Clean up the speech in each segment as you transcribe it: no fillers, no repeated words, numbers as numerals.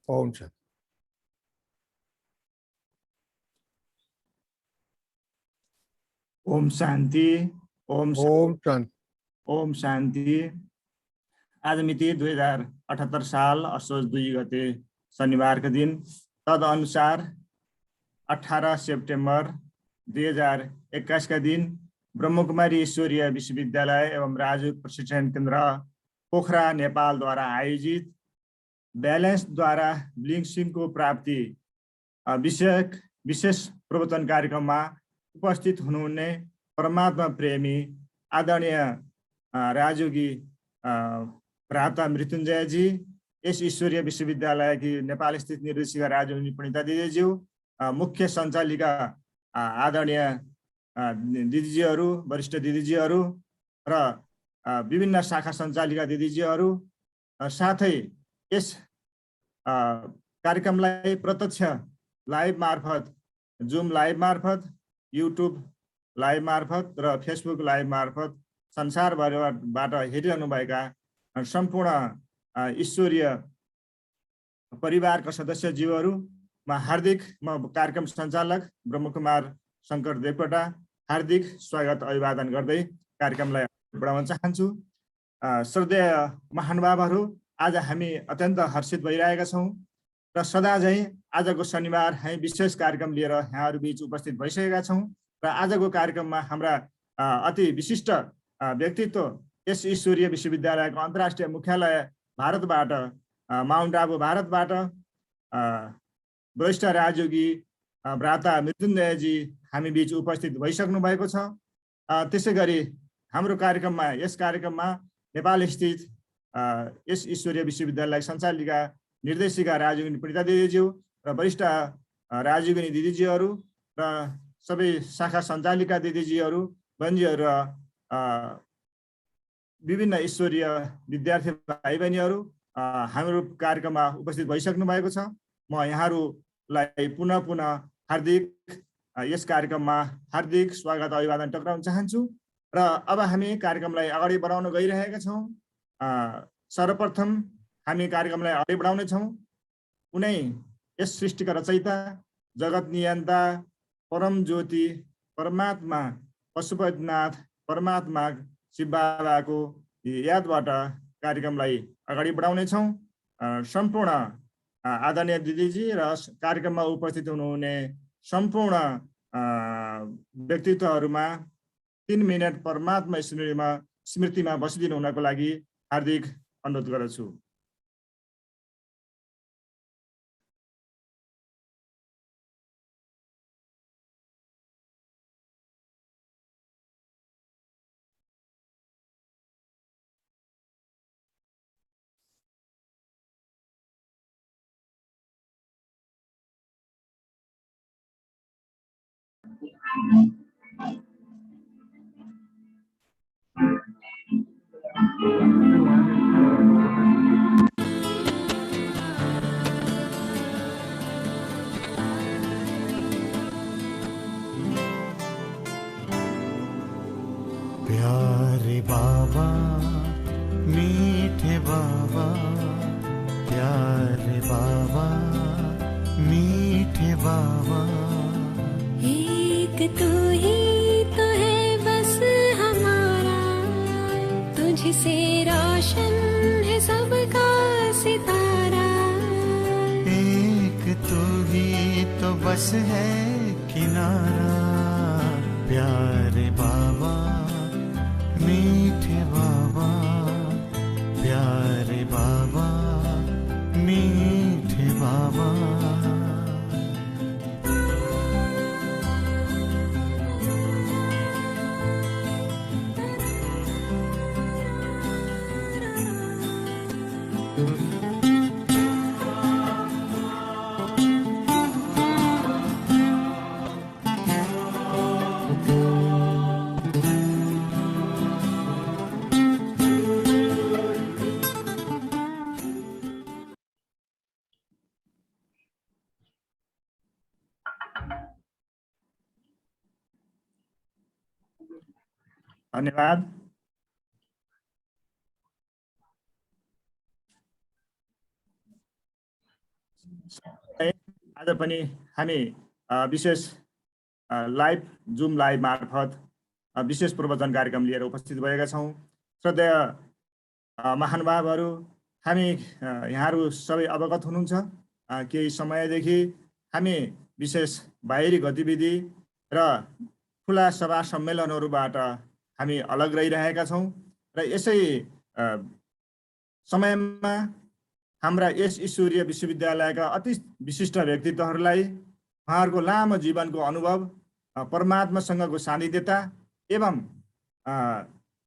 ओम शांति। ओम शांति। ओम शांति। ओम शांति। आज मिति 2078 साल असोज 2 गते शनिबार का दिन, तदनुसार 18 सेप्टेम्बर 2021 का दिन ब्रह्मकुमारी ईश्वरीय विश्वविद्यालय एवं राजयोग प्रशिक्षण केन्द्र पोखरा नेपाल द्वारा आयोजित बैलेंस द्वारा ब्लिङ्सिङ को प्राप्ति विशेष प्रवचन कार्यक्रम में उपस्थित हुनुहुने परमात्मा प्रेमी आदरणीय राजयोगी भ्राता मृत्युञ्जय जी, यस ईश्वरीय विश्वविद्यालय की नेपाल स्थित निर्देशिका राजयोगी प्रणिता दिदीज्यू, मुख्य सञ्चालिका आदरणीय दिदीजीहरू, वरिष्ठ दिदीजीहरू र विभिन्न शाखा सञ्चालिका दिदीजीहरू, साथै यस कार्यक्रमलाई प्रत्यक्ष लाइभ मार्फत, जुम लाइभ मार्फत, युट्युब लाइभ मार्फत र फेसबुक लाइभ मार्फत संसारभरबाट हेरिरहनुभएका सम्पूर्ण ईश्वरीय परिवारका सदस्यज्यूहरूमा हार्दिक, म कार्यक्रम सञ्चालक ब्रह्मकुमार शङ्कर देवकोटा हार्दिक स्वागत अभिवादन गर्दै कार्यक्रमलाई बढाउन चाहन्छु। श्रद्धेय महानुभावहरू, आज हामी अत्यन्त हर्षित भइरहेका छौँ र सदा झैँ आजको शनिबार हामी विशेष कार्यक्रम लिएर यहाँहरू बीच उपस्थित भइसकेका छौँ र आजको कार्यक्रममा हाम्रा अति विशिष्ट व्यक्तित्व यस ईश्वरीय विश्वविद्यालयको अन्तर्राष्ट्रिय मुख्यालय भारतबाट, माउन्ट आबु भारतबाट वरिष्ठ राजयोगी भ्राता मृत्युञ्जयजी हामी बीच उपस्थित भइसक्नु भएको छ। त्यसै गरी हाम्रो कार्यक्रममा, यस कार्यक्रममा नेपाल स्थित यस ईश्वरीय विश्वविद्यालय सञ्चालिका निर्देशिका राजयोगिनी प्रणिता दिदीज्यू र वरिष्ठ राजयोगिनी दिदीजीहरू र सबै शाखा सञ्चालिका दिदीजीहरू, बन्जीहरू र विभिन्न ईश्वरीय विद्यार्थी भाइ बहिनीहरू हाम्रो कार्यक्रममा उपस्थित भइसक्नु भएको छ। म यहाँहरूलाई पुनः हार्दिक यस कार्यक्रममा हार्दिक स्वागत अभिवादन टक्राउन चाहन्छु र अब हामी कार्यक्रमलाई अगाडि बढाउन गइरहेका छौँ। सर्वप्रथम हामी कार्यक्रमलाई अगाडि बढाउने छौँ उनै यस सृष्टिका रचयिता, जगत नियन्ता, परम ज्योति परमात्मा पशुपतिनाथ परमात्मा शिव बाबाको यादबाट कार्यक्रमलाई अगाडि बढाउने छौँ। सम्पूर्ण आदरणीय दिदीजी र कार्यक्रममा उपस्थित हुनुहुने सम्पूर्ण व्यक्तित्वहरूमा 3 मिनट परमात्मा स्मृतिमा बसिदिनु हुनको लागि हार्दिक अनुरोध गर्दछु। प्यारे बाबा, मीठे बाबा, प्यारे बाबा, मीठे बाबा, एक तू ही तो है बस हमारा, तुझसे रोशन है सबका सितारा। एक तू ही तो बस है किनारा, प्यारे बाबा, मीठे बाबा, प्यारे बाबा, मीठे बाबा। धन्यवाद। आज पनि हामी विशेष लाइभ जुम लाइभ मार्फत विशेष प्रवचन कार्यक्रम लिएर उपस्थित भएका छौँ। श्रद्धेय महानुभावहरू, हामी यहाँहरू सबै अवगत हुनुहुन्छ, केही समयदेखि हामी विशेष बाहिरी गतिविधि र ठुला सभा सम्मेलनहरूबाट हामी अलग रहिरहेका छौँ र यसै समयमा हाम्रा यस ईश्वरीय विश्वविद्यालयका अति विशिष्ट व्यक्तित्वहरूलाई उहाँहरूको लामो जीवनको अनुभव, परमात्मासँगको सान्निध्यता एवं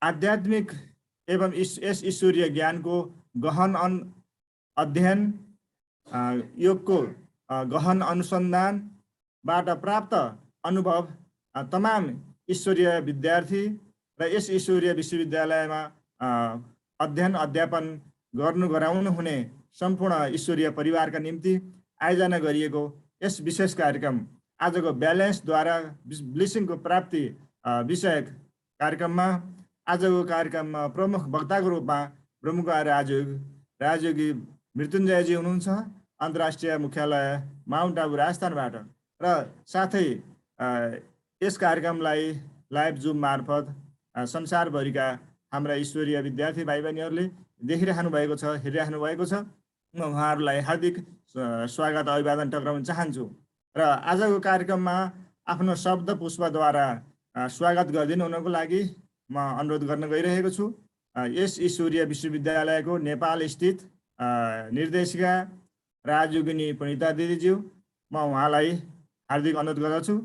आध्यात्मिक एवं यस ईश्वरीय ज्ञानको गहन अध्ययन, योगको गहन अनुसन्धानबाट प्राप्त अनुभव तमाम ईश्वरीय विद्यार्थी र यस ईश्वरीय विश्वविद्यालयमा अध्ययन अध्यापन गराउनु हुने सम्पूर्ण ईश्वरीय परिवारका निम्ति आयोजना गरिएको यस विशेष कार्यक्रम आजको ब्यालेन्सद्वारा ब्लेसिङको प्राप्ति विषयक कार्यक्रममा आजको कार्यक्रममा प्रमुख वक्ताको रूपमा प्रमुख राजयोगी मृत्युञ्जयजी हुनुहुन्छ, अन्तर्राष्ट्रिय मुख्यालय माउन्ट आबु राजस्थानबाट। र साथै यस कार्यक्रमलाई लाइभ जुम मार्फत संसारभरिका हाम्रा ईश्वरीय विद्यार्थी भाइ बहिनीहरूले देखिरहनु भएको छ, हेरिरहनु भएको छ। म उहाँहरूलाई हार्दिक स्वागत अभिवादन टक्राउन चाहन्छु र आजको कार्यक्रममा आफ्नो शब्द पुष्पद्वारा स्वागत गरिदिनु हुनको लागि म अनुरोध गर्न गइरहेको छु। यस ईश्वरीय विश्वविद्यालयको नेपाल स्थित निर्देशिका राजयोगिनी प्रणिता दीदीज्यू, म उहाँलाई हार्दिक अनुरोध गर्दछु।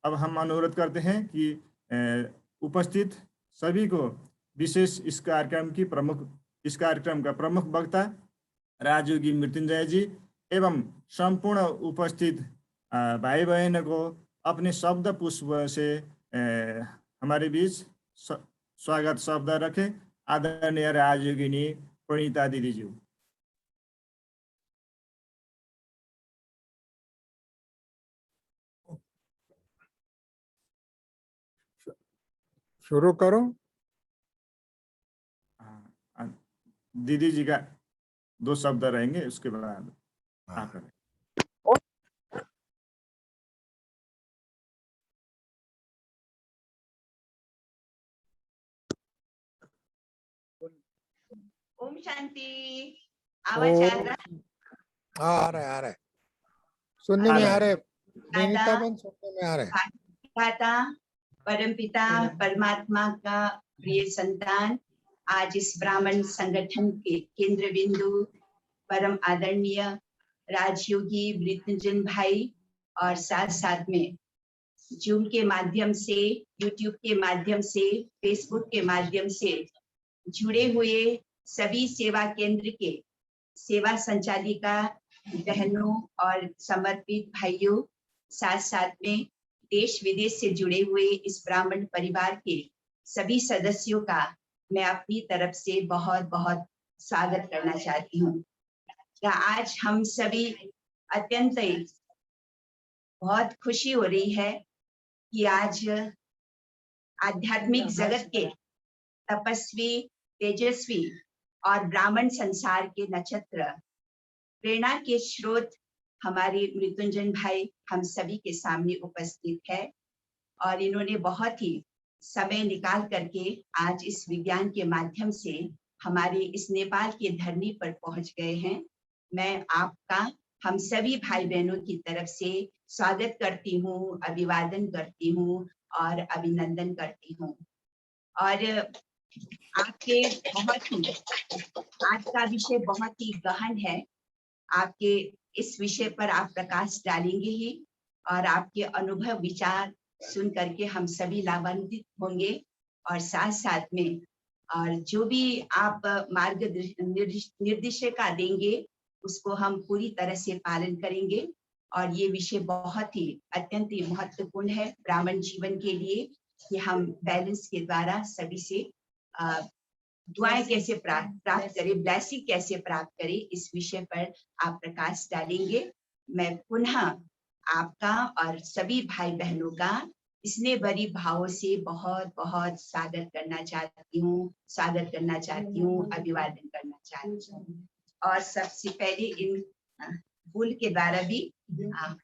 अब हम अनुरोध करते हैं कि उपस्थित सभी को विशेष इस कार्यक्रम का प्रमुख वक्ता राजयोगी मृत्युंजय जी एवं संपूर्ण उपस्थित भाई बहनों को अपने शब्द पुष्प से हमारे बीच स्वागत शब्द रखें। आदरणीय राजयोगिनी प्रणिता दीदी जी। शुरू करो। दीदी जी का 2 शब्द रहेंगे, उसके बाद आप करें। ओम शांति। आवाज आ रहा? सुनने में आ रहे। सुनने में आ रहे। दाता परमपिता परमात्मा का प्रिय संतान, आज इस ब्राह्मण संगठन के केंद्र बिंदु परम आदरणीय राजयोगी मृत्युंजय भाई और साथ साथ में जूम के माध्यम से, यूट्यूब के माध्यम से, फेसबुक के माध्यम से जुड़े हुए सभी सेवा केंद्र के सेवा संचालिका बहनों और समर्पित भाइयों, साथ साथ में देश विदेश से जुड़े हुए इस ब्राह्मण परिवार के सभी सदस्यों का मैं अपनी तरफ से बहुत बहुत स्वागत करना चाहती हूँ। आज हम सभी अत्यंत बहुत खुशी हो रही है कि आज आध्यात्मिक जगत के तपस्वी, तेजस्वी और ब्राह्मण संसार के नक्षत्र, प्रेरणा के स्रोत हमारे मृत्युंजय भाई हम सभी के सामने उपस्थित है और इन्होंने बहुत ही समय निकाल करके आज इस विज्ञान के माध्यम से हमारे इस नेपाल के धरनी पर पहुंच गए हैं। मैं आपका, हम सभी भाई बहनों की तरफ से स्वागत करती हूँ, अभिवादन करती हूँ और अभिनंदन करती हूँ। और आपके बहुत ही, आज का विषय बहुत ही गहन है। आपके इस विषय पर आप प्रकाश डालेंगे ही और आपके अनुभव विचार सुन करके हम सभी लाभान्वित होंगे और साथ साथ में और जो भी आप मार्ग निर्देशिका देंगे उसको हम पूरी तरह से पालन करेंगे। और ये विषय बहुत ही अत्यंत ही महत्वपूर्ण है ब्राह्मण जीवन के लिए कि हम बैलेंस के द्वारा सभी से दुआएं कैसे प्राप्त करें, ब्लेसिंग कैसे प्राप्त करें, इस विषय पर आप प्रकाश डालेंगे। मैं पुनः आपका और सभी भाई बहनों का इसने भरी भावों से बहुत बहुत स्वागत करना चाहती हूँ, अभिवादन करना चाहती हूँ। और सबसे पहले इन फूल के द्वारा भी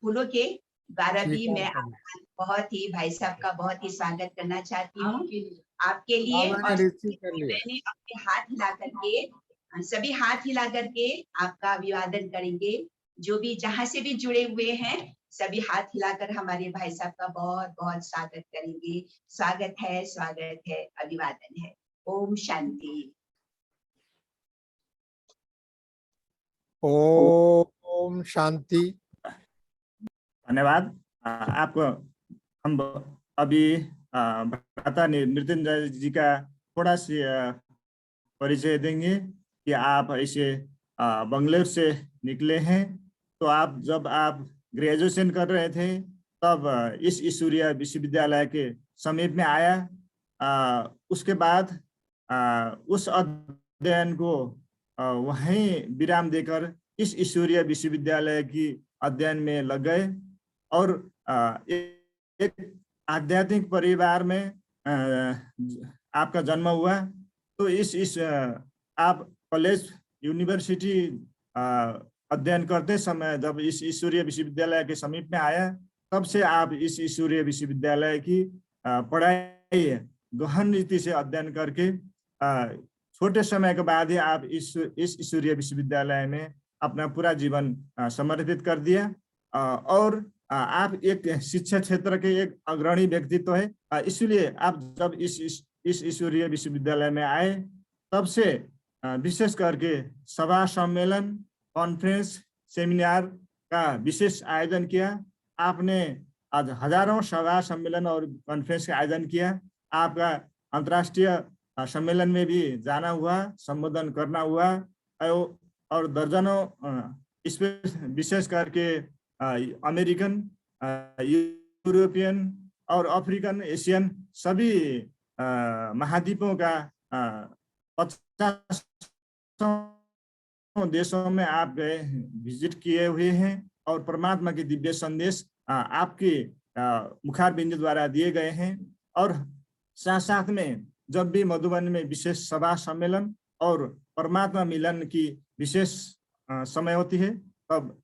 फूलों के द्वारा भी स्वीकार मैं करना। आपका बहुत ही भाई साहब का बहुत ही स्वागत करना चाहती हूँ आपके लिए। मैंने और रिसीव कर लिया। मैंने अपने हाथ हिला करके सभी हाथ हिला करके आपका अभिवादन करेंगे। जो भी जहां से भी जुड़े हुए हैं सभी हाथ हिलाकर हमारे भाई साहब का बहुत बहुत स्वागत करेंगे। स्वागत है, अभिवादन है। ओम शांति। ओम शांति। धन्यवाद। आपको हम अभी भ्राता मृत्युंजय जी का थोड़ा सा परिचय देंगे कि आप ऐसे बंगलौर से निकले हैं। तो आप जब आप ग्रेजुएशन कर रहे थे तब इस ईश्वरीय विश्वविद्यालय के समीप में आया। उसके बाद उस अध्ययन को वहीं विराम देकर इस ईश्वरीय विश्वविद्यालय की अध्ययन में लग गए और एक आध्यात्मिक परिवार में आपका जन्म हुआ। तो इस आप कॉलेज यूनिवर्सिटी अध्ययन करते समय जब इस ईश्वरीय विश्वविद्यालय के समीप में आया तब से आप इस ईश्वरीय विश्वविद्यालय की पढ़ाई गहन रीति से अध्ययन करके छोटे समय के बाद ही आप इस ईश्वरीय विश्वविद्यालय में अपना पूरा जीवन समर्पित कर दिया। और आप एक शिक्षा क्षेत्र के एक अग्रणी व्यक्तित्व है। इसलिए आप जब इस ईश्वरीय विश्वविद्यालय में आए तब से विशेष करके सभा सम्मेलन, कॉन्फ्रेंस, सेमिनार का विशेष आयोजन किया। आपने आज हजारों सभा सम्मेलन और कॉन्फ्रेंस का आयोजन किया। आपका अंतर्राष्ट्रीय सम्मेलन में भी जाना हुआ, संबोधन करना हुआ और दर्जनों विशेष करके अमेरिकन, यूरोपियन और अफ्रीकन, एशियन सभी महाद्वीपों का 50 देशों में आप गए, विजिट किए हुए हैं और परमात्मा के दिव्य संदेश आपके मुखारबिंद द्वारा दिए गए हैं। और साथ साथ में जब भी मधुबन में विशेष सभा सम्मेलन और परमात्मा मिलन की विशेष समय होती है तब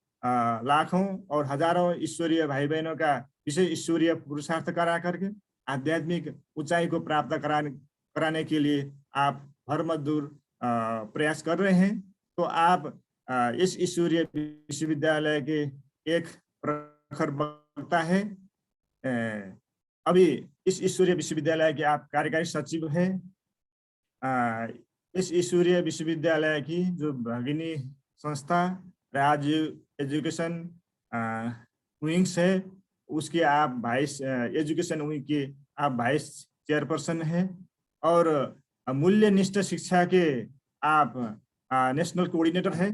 लाखों और हजारों ईश्वरीय भाई बहनों का विशेष ईश्वरीय पुरुषार्थ करा करके आध्यात्मिक ऊंचाई को प्राप्त कराने के लिए आप हर मजदूर प्रयास कर रहे हैं। तो आप इस ईश्वरीय विश्वविद्यालय के एक प्रखर वक्ता है। अभी इस ईश्वरीय विश्वविद्यालय के आप कार्यकारी सचिव हैं। इस ईश्वरीय विश्वविद्यालय की जो भगिनी संस्था राज्य एजुकेशन विंग्स है उसके आप वाइस एजुकेशन विंग के आप वाइस चेयरपर्सन हैं और मूल्यनिष्ठ शिक्षा के आप नेशनल कोऑर्डिनेटर हैं।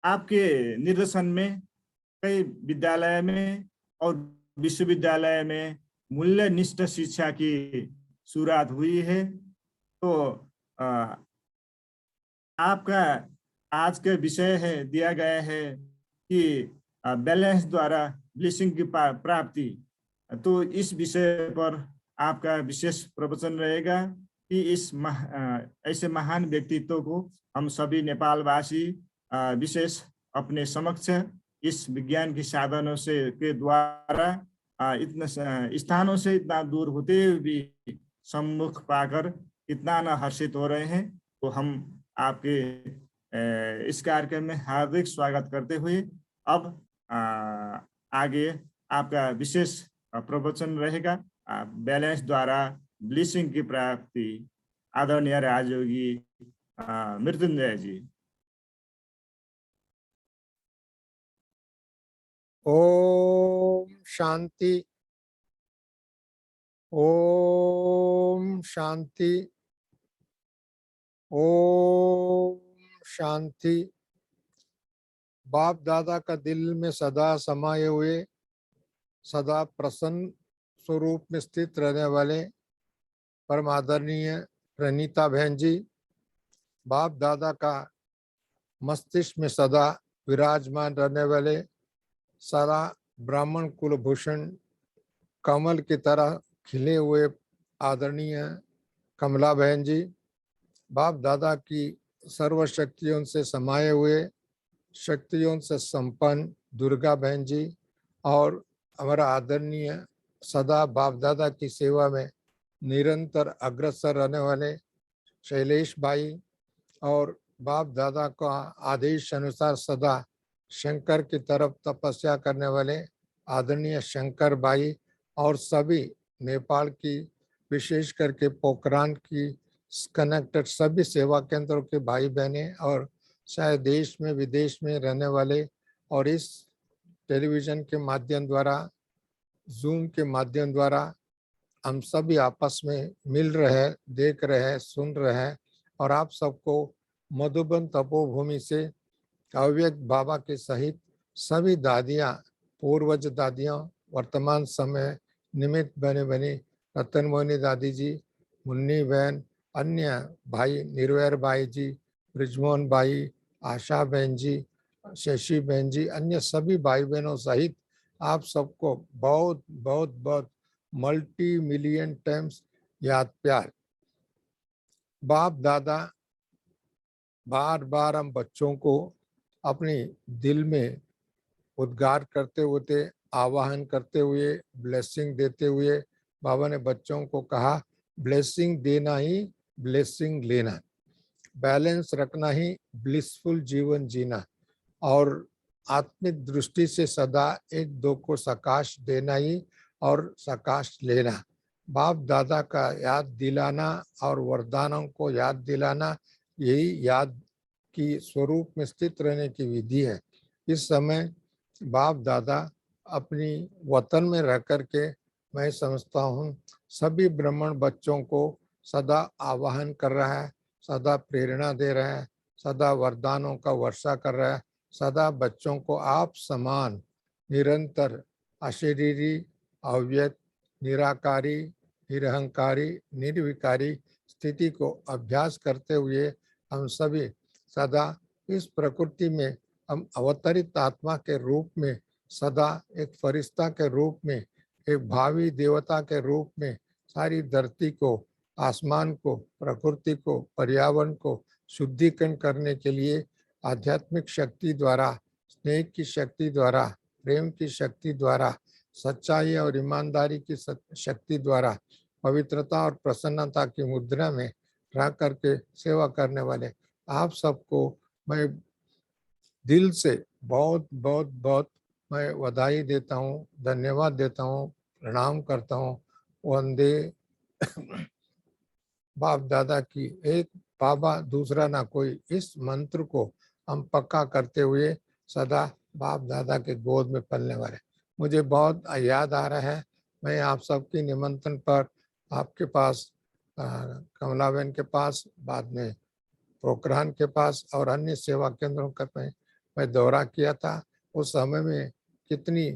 आपके निर्देशन में कई विद्यालय में और विश्वविद्यालय में मूल्यनिष्ठ शिक्षा की शुरुआत हुई है। तो आपका आज का विषय है दिया गया है कि बैलेंस द्वारा ब्लेसिंग की प्राप्ति। तो इस विषय पर आपका विशेष प्रवचन रहेगा कि इस ऐसे महान व्यक्तित्व को हम सभी नेपालवासी विशेष अपने समक्ष इस विज्ञान की साधनों से के द्वारा इतना स्थानों से इतना दूर होते हुए भी सम्मुख पाकर इतना न हर्षित हो रहे हैं। तो हम आपके इस कार्यक्रम में हार्दिक स्वागत करते हुए अब आगे आपका विशेष प्रवचन रहेगा बैलेंस द्वारा ब्लेसिंग की प्राप्ति। आदरणीय राजयोगी मृत्युंजय जी। ओम शांति। ओम शांति। ओम शांति। बाप दादा का दिल में सदा समाये हुए, सदा प्रसन्न स्वरूप में स्थित रहने वाले परम आदरणीय प्रणीता बहन जी, बाप दादा का मस्तिष्क में सदा विराजमान रहने वाले सारा ब्राह्मण कुलभूषण कमल की तरह खिले हुए आदरणीय कमला बहन जी, बाप दादा की सर्वशक्तियों से समाये हुए शक्तियों से संपन्न दुर्गा बहन जी और हमारा आदरणीय सदा बाप दादा की सेवा में निरंतर अग्रसर रहने वाले शैलेश भाई और बाप दादा का आदेश अनुसार सदा शंकर की तरफ तपस्या करने वाले आदरणीय शंकर भाई और सभी नेपाल की विशेष करके पोखरान की कनेक्टेड सभी सेवा केंद्रों के भाई बहनें और शायद देश में विदेश में रहने वाले और इस टेलीविजन के माध्यम द्वारा जूम के माध्यम द्वारा हम सभी आपस में मिल रहे हैं, देख रहे हैं, सुन रहे हैं और आप सबको मधुबन तपोभूमि से अव्यक्त बाबा के सहित सभी दादियाँ, पूर्वज दादियाँ, वर्तमान समय निमित्त बने बनी रतन मोहिनी दादी जी, मुन्नी बहन, अन्य भाई निर्वैर भाई जी, ब्रिजमोहन भाई, आशा बहन जी, शशि बहन जी, अन्य सभी भाई बहनों सहित आप सबको बहुत बहुत बहुत मल्टी मिलियन टाइम्स याद प्यार। बाप दादा बार बार हम बच्चों को अपनी दिल में उद्गार करते हुए, आवाहन करते हुए, ब्लेसिंग देते हुए बाबा ने बच्चों को कहा ब्लेसिंग देना ही ब्लेसिंग लेना, बैलेंस रखना ही ब्लिसफुल जीवन जीना और आत्मिक दृष्टि से सदा एक दो को सकाश देना ही और सकाश लेना। बाप दादा का याद दिलाना और वरदानों को याद दिलाना, यही याद की स्वरूप में स्थित रहने की विधि है। इस समय बाप दादा अपनी वतन में रह कर के मैं समझता हूँ सभी ब्राह्मण बच्चों को सदा आवाहन कर रहा है, सदा प्रेरणा दे रहा है, सदा वरदानों का वर्षा कर रहा है, सदा बच्चों को आप समान निरंतर अशरीरी, अव्यक्त, निराकारी, निरहंकारी, निर्विकारी स्थिति को अभ्यास करते हुए हम सभी सदा इस प्रकृति में हम अवतरित आत्मा के रूप में, सदा एक फरिश्ता के रूप में, एक भावी देवता के रूप में सारी धरती को, आसमान को, प्रकृति को, पर्यावरण को शुद्धिकरण करने के लिए आध्यात्मिक शक्ति द्वारा, स्नेह की शक्ति द्वारा, प्रेम की शक्ति द्वारा, सच्चाई और ईमानदारी की शक्ति द्वारा, पवित्रता और प्रसन्नता की मुद्रा में रह करके सेवा करने वाले आप सबको मैं दिल से बहुत बहुत बहुत मैं बधाई देता हूँ, धन्यवाद देता हूँ, प्रणाम करता हूँ। वंदे बाप दादा की एक बाबा दूसरा ना कोई, इस मंत्र को हम पक्का करते हुए सदा बाप दादा के गोद में पलने वाले। मुझे बहुत याद आ रहा है, मैं आप सबके निमंत्रण पर आपके पास, कमलाबेन के पास, बाद में पोखरान के पास और अन्य सेवा केंद्रों का मैं दौरा किया था। उस समय में कितनी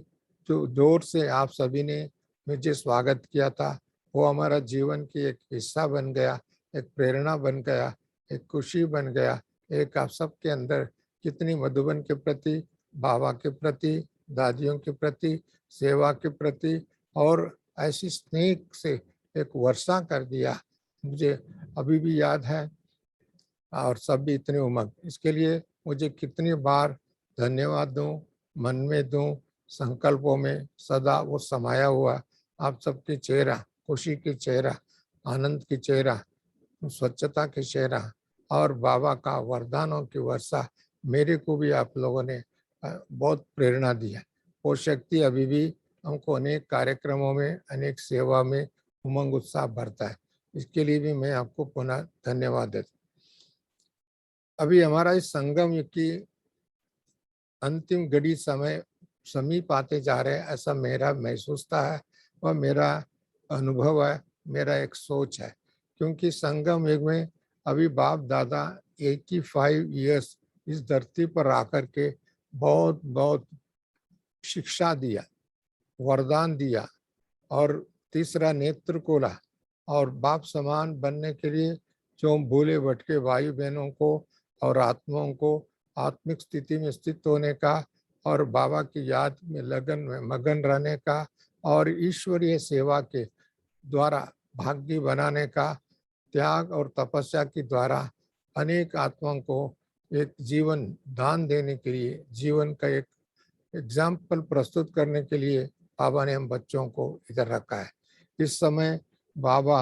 जो जोर से आप सभी ने मुझे स्वागत किया था, वो हमारा जीवन की एक हिस्सा बन गया, एक प्रेरणा बन गया, एक खुशी बन गया। एक आप सबके अंदर कितनी मधुबन के प्रति, बाबा के प्रति, दादियों के प्रति, सेवा के प्रति और ऐसी स्नेह से एक वर्षा कर दिया, मुझे अभी भी याद है। और सब भी इतनी उमंग, इसके लिए मुझे कितनी बार धन्यवाद दूं, मन में दूं, संकल्पों में सदा वो समाया हुआ आप सबके चेहरा, खुशी की चेहरा, आनंद की चेहरा, स्वच्छता की चेहरा और बाबा का वरदानों की वर्षा मेरे को भी आप लोगों ने बहुत प्रेरणा दी है। वो शक्ति अभी भी हमको अनेक कार्यक्रमों में, अनेक सेवा में उमंग उत्साह भरता है। इसके लिए भी मैं आपको पुनः धन्यवाद देता हूँ। अभी हमारा इस संगम की अंतिम घड़ी समय समीप आते जा रहे हैं, ऐसा मेरा महसूसता है, वह मेरा अनुभव है, मेरा एक सोच है। क्योंकि संगम युग में अभी बाप दादा 85 इयर्स इस धरती पर आकर के बहुत बहुत शिक्षा दिया, वरदान दिया और तीसरा नेत्र खोला और बाप समान बनने के लिए जो भूले भटके भाई बहनों को और आत्माओं को आत्मिक स्थिति में स्थित होने का और बाबा की याद में लगन में मगन रहने का और ईश्वरीय सेवा के द्वारा भाग्य बनाने का, त्याग और तपस्या के द्वारा अनेक आत्माओं को एक जीवन दान देने के लिए, जीवन का एक एग्जाम्पल प्रस्तुत करने के लिए बाबा ने हम बच्चों को इधर रखा है। इस समय बाबा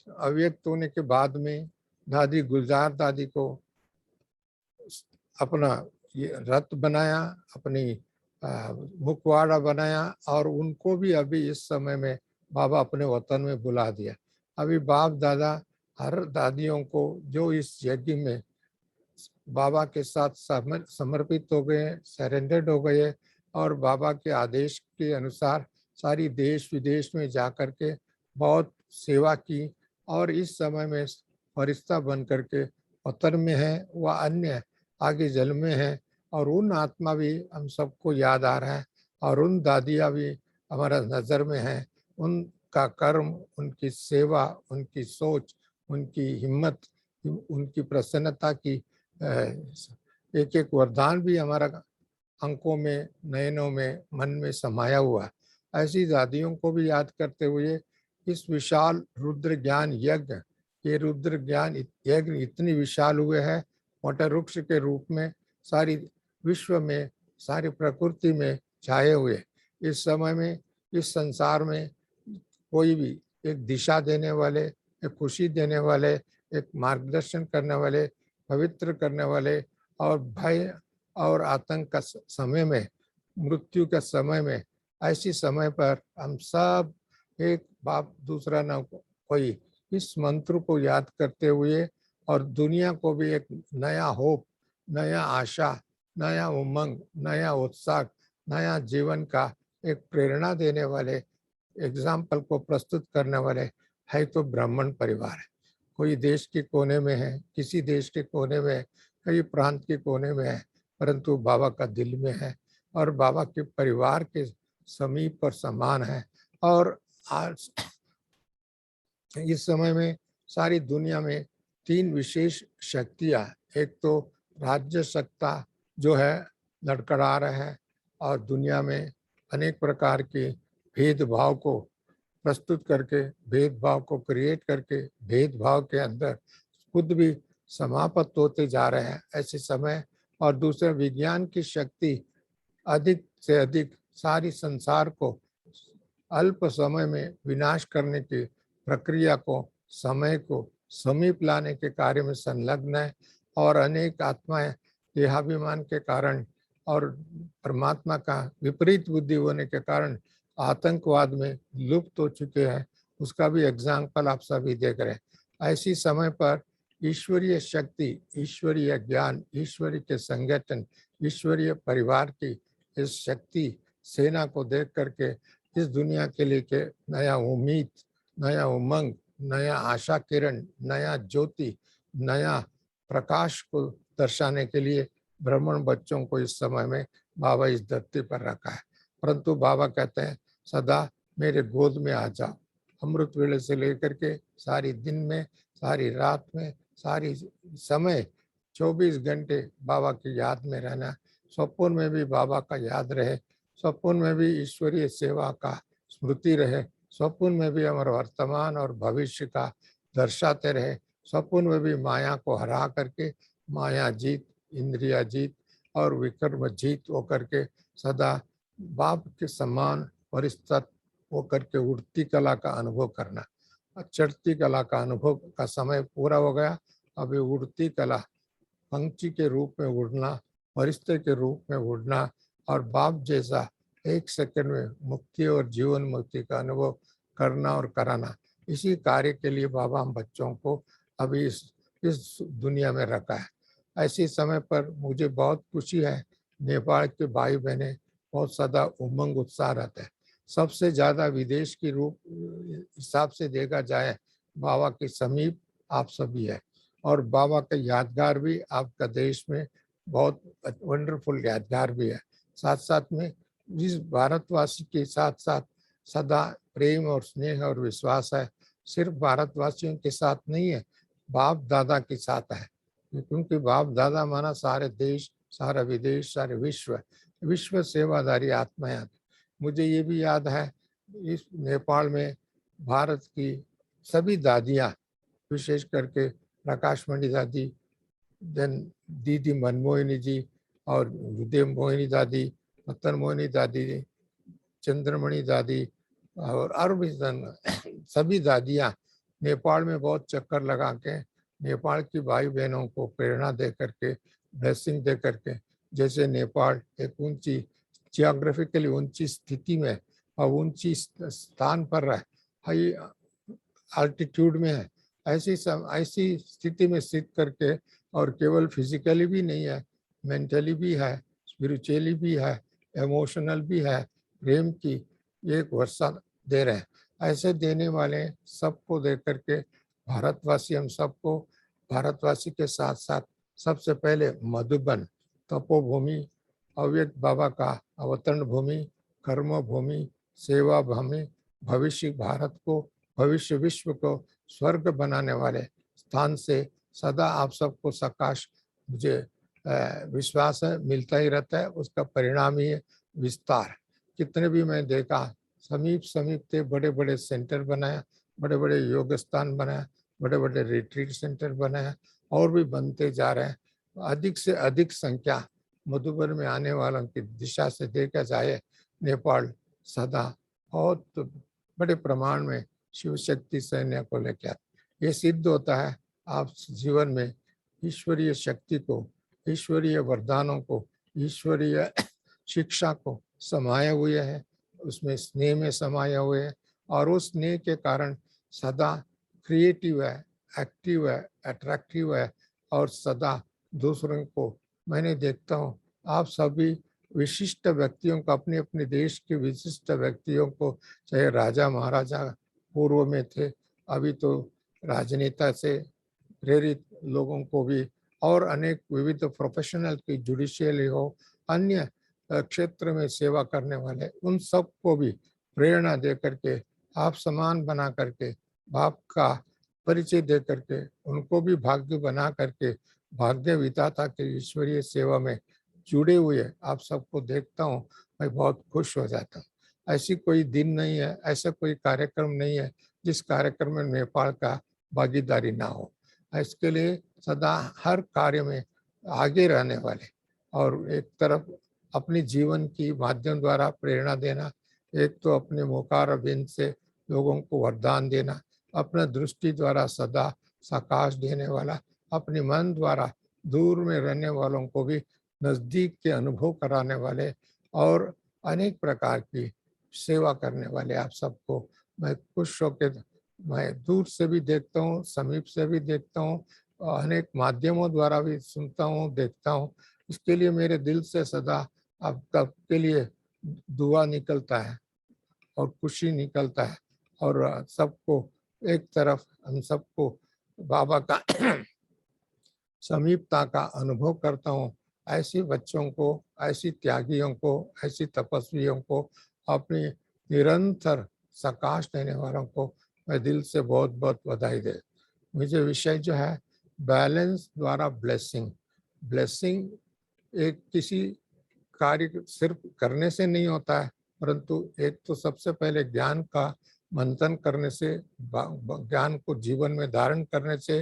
अव्यक्त होने के बाद में दादी गुलजार दादी को अपना ये रथ बनाया, अपनी मुखवाड़ा बनाया, और उनको भी अभी इस समय में बाबा अपने वतन में बुला दिया। अभी बाप दादा हर दादियों को जो इस यज्ञ में बाबा के साथ समर्पित हो गए, सरेंडर्ड हो गए, और बाबा के आदेश के अनुसार सारी देश विदेश में जा कर के बहुत सेवा की, और इस समय में फरिश्ता बन करके वतन में है, वह अन्य आगे जल में है, और उन आत्मा भी हम सबको याद आ रहा है, और उन दादियाँ भी हमारा नज़र में है। उनका कर्म, उनकी सेवा, उनकी सोच, उनकी हिम्मत, उनकी प्रसन्नता की एक एक वरदान भी हमारा अंकों में, नयनों में, मन में समाया हुआ है। ऐसी दादियों को भी याद करते हुए इस विशाल रुद्र ज्ञान यज्ञ, ये रुद्र ज्ञान यज्ञ इतनी विशाल हुए है, वट वृक्ष के रूप में सारी विश्व में, सारी प्रकृति में छाए हुए। इस समय में, इस संसार में कोई भी एक दिशा देने वाले, एक खुशी देने वाले, एक मार्गदर्शन करने वाले, पवित्र करने वाले, और भय और आतंक का समय में, मृत्यु के समय में, ऐसी समय पर हम सब एक बाप दूसरा न कोई इस मंत्र को याद करते हुए, और दुनिया को भी एक नया होप, नया आशा, नया उमंग, नया उत्साह, नया जीवन का एक प्रेरणा देने वाले एग्जाम्पल को प्रस्तुत करने वाले है तो ब्राह्मण परिवार है। कोई देश के कोने में है, किसी देश के कोने में है, कई प्रांत के कोने में है, परंतु बाबा का दिल में है, और बाबा के परिवार के समीप और समान है। और आज इस समय में सारी दुनिया में तीन विशेष शक्तियाँ, एक तो राज्य सत्ता जो है लड़खड़ा रहे हैं, और दुनिया में अनेक प्रकार के भेदभाव को प्रस्तुत करके, भेदभाव को क्रिएट करके, भेदभाव के अंदर खुद भी समाप्त होते जा रहे हैं ऐसे समय। और दूसरा विज्ञान की शक्ति अधिक से अधिक सारी संसार को अल्प समय में विनाश करने की प्रक्रिया को, समय को समीप लाने के कार्य में संलग्न है, और अनेक आत्माएं देहाभिमान के कारण और परमात्मा का विपरीत बुद्धि होने के कारण आतंकवाद में लुप्त हो चुके हैं। उसका भी एग्जाम्पल आप सभी देख रहे हैं। ऐसी समय पर ईश्वरीय शक्ति, ईश्वरीय ज्ञान, ईश्वरीय के संगठन, ईश्वरीय परिवार की इस शक्ति सेना को देख करके इस दुनिया के लिए के नया उम्मीद, नया उमंग, नया आशा किरण, नया ज्योति, नया प्रकाश को दर्शाने के लिए ब्राह्मण बच्चों को इस समय में बाबा इस धरती पर रखा है। परंतु बाबा कहते हैं सदा मेरे गोद में आ जाओ। अमृत वेले से लेकर के सारी दिन में, सारी रात में, सारी समय 24 घंटे बाबा की याद में रहना। स्वप्न में भी बाबा का याद रहे, स्वप्न में भी ईश्वरीय सेवा का स्मृति रहे, स्वप्न में भी हमारे वर्तमान और भविष्य का दर्शाते रहे, स्वप्न में भी माया को हरा करके माया जीत, इंद्रिया जीत और विक्रम जीत होकर के सदा बाप के समान परिस्थित होकर के उड़ती कला का अनुभव करना। चढ़ती कला का अनुभव का समय पूरा हो गया, अभी उड़ती कला, पंछी के रूप में उड़ना, फरिश्ते के रूप में उड़ना, और बाप जैसा एक सेकंड में मुक्ति और जीवन मुक्ति का अनुभव करना और कराना। इसी कार्य के लिए बाबा हम बच्चों को अभी इस दुनिया में रखा है। ऐसे समय पर मुझे बहुत खुशी है, नेपाल के भाई बहने बहुत सदा उमंग उत्साह रहता है। सबसे ज़्यादा विदेश की रूप हिसाब से देखा जाए बाबा के समीप आप सभी है, और बाबा का यादगार भी आपका देश में बहुत वंडरफुल यादगार भी है। साथ साथ में जिस भारतवासी के साथ साथ सदा प्रेम और स्नेह और विश्वास है, सिर्फ भारतवासियों के साथ नहीं है, बाप दादा के साथ है। क्योंकि बाप दादा माना सारे देश, सारा विदेश, सारे विश्व सेवादारी आत्माएं। मुझे ये भी याद है इस नेपाल में भारत की सभी दादियाँ, विशेष करके प्रकाशमणि दादी, देन दीदी मनमोहिनी जी और विद्या मोहिनी दादी, रतन मोहिनी दादी, चंद्रमणि दादी और भी सभी दादियाँ नेपाल में बहुत चक्कर लगा के नेपाल की भाई बहनों को प्रेरणा दे करके, ब्लेसिंग दे करके, जैसे नेपाल एक ऊंची जियोग्राफिकली ऊंची स्थिति में और ऊंची स्थान पर है, हाई आल्टीट्यूड में है, ऐसी स्थिति में स्थित करके, और केवल फिजिकली भी नहीं है, मेंटली भी है, स्पिरिचुअली भी है, इमोशनल भी है, प्रेम की एक वर्षा दे रहे हैं। ऐसे देने वाले सबको दे करके भारतवासी, हम सबको भारतवासी के साथ साथ सबसे पहले मधुबन तपोभूमि, अव्यक्त बाबा का अवतरण भूमि, कर्म भूमि, सेवा भूमि, भविष्य भारत को, भविष्य विश्व को स्वर्ग बनाने वाले स्थान से सदा आप सबको सकाश, मुझे विश्वास है, मिलता ही रहता है। उसका परिणाम ही है विस्तार। कितने भी मैं देखा, समीप थे, बड़े बड़े सेंटर बनाया, बड़े बड़े योग स्थान बनाया, बड़े बड़े रिट्रीट सेंटर बनाया, और भी बनते जा रहे हैं। अधिक से अधिक संख्या मधुबन में आने वालों की दिशा से देखा जाए, नेपाल सदा बहुत बड़े प्रमाण में शिव शक्ति सैन्य को लेकर, ये सिद्ध होता है आप जीवन में ईश्वरीय शक्ति को, ईश्वरीय वरदानों को, ईश्वरीय शिक्षा को समाये हुए हैं, उसमें स्नेह में समाये हुए हैं, और उस स्नेह के कारण सदा क्रिएटिव है, एक्टिव है, अट्रैक्टिव है, और सदा दूसरों को, मैंने देखता हूँ आप सभी विशिष्ट व्यक्तियों को, अपने अपने देश के विशिष्ट व्यक्तियों को, चाहे राजा महाराजा पूर्व में थे, अभी तो राजनेता से प्रेरित लोगों को भी, और अनेक विविध प्रोफेशनल की, जुडिशियल हो, अन्य क्षेत्र में सेवा करने वाले, उन सब को भी प्रेरणा दे करके, आप समान बना करके, बाप का परिचय दे करके, उनको भी भाग्य बना करके, भाग्य विधाता के ईश्वरीय सेवा में जुड़े हुए आप सबको देखता हूँ, मैं बहुत खुश हो जाता हूँ। ऐसी कोई दिन नहीं है, ऐसा कोई कार्यक्रम नहीं है जिस कार्यक्रम में नेपाल का भागीदारी ना हो। इसके लिए सदा हर कार्य में आगे रहने वाले, और एक तरफ अपनी जीवन की माध्यम द्वारा प्रेरणा देना, एक तो अपने मुखार बिंद से लोगों को वरदान देना, अपना दृष्टि द्वारा सदा सकाश देने वाला, अपने मन द्वारा दूर में रहने वालों को भी नजदीक के अनुभव कराने वाले, और अनेक प्रकार की सेवा करने वाले आप सबको मैं खुश होकर, मैं दूर से भी देखता हूँ, समीप से भी देखता हूँ, अनेक माध्यमों द्वारा भी सुनता हूँ, देखता हूँ। इसके लिए मेरे दिल से सदा आप सबके लिए दुआ निकलता है और खुशी निकलता है, और सबको एक तरफ हम सबको बाबा का समीपता का अनुभव करता हूँ। ऐसे बच्चों को, ऐसी त्यागियों को, ऐसी तपस्वियों को, अपनी निरंतर सकाश देने वालों को मैं दिल से बहुत बहुत बधाई दे। मुझे विषय जो है बैलेंस द्वारा ब्लेसिंग, ब्लेसिंग एक किसी कार्य सिर्फ करने से नहीं होता है, परंतु एक तो सबसे पहले ज्ञान का मंथन करने से, ज्ञान को जीवन में धारण करने से,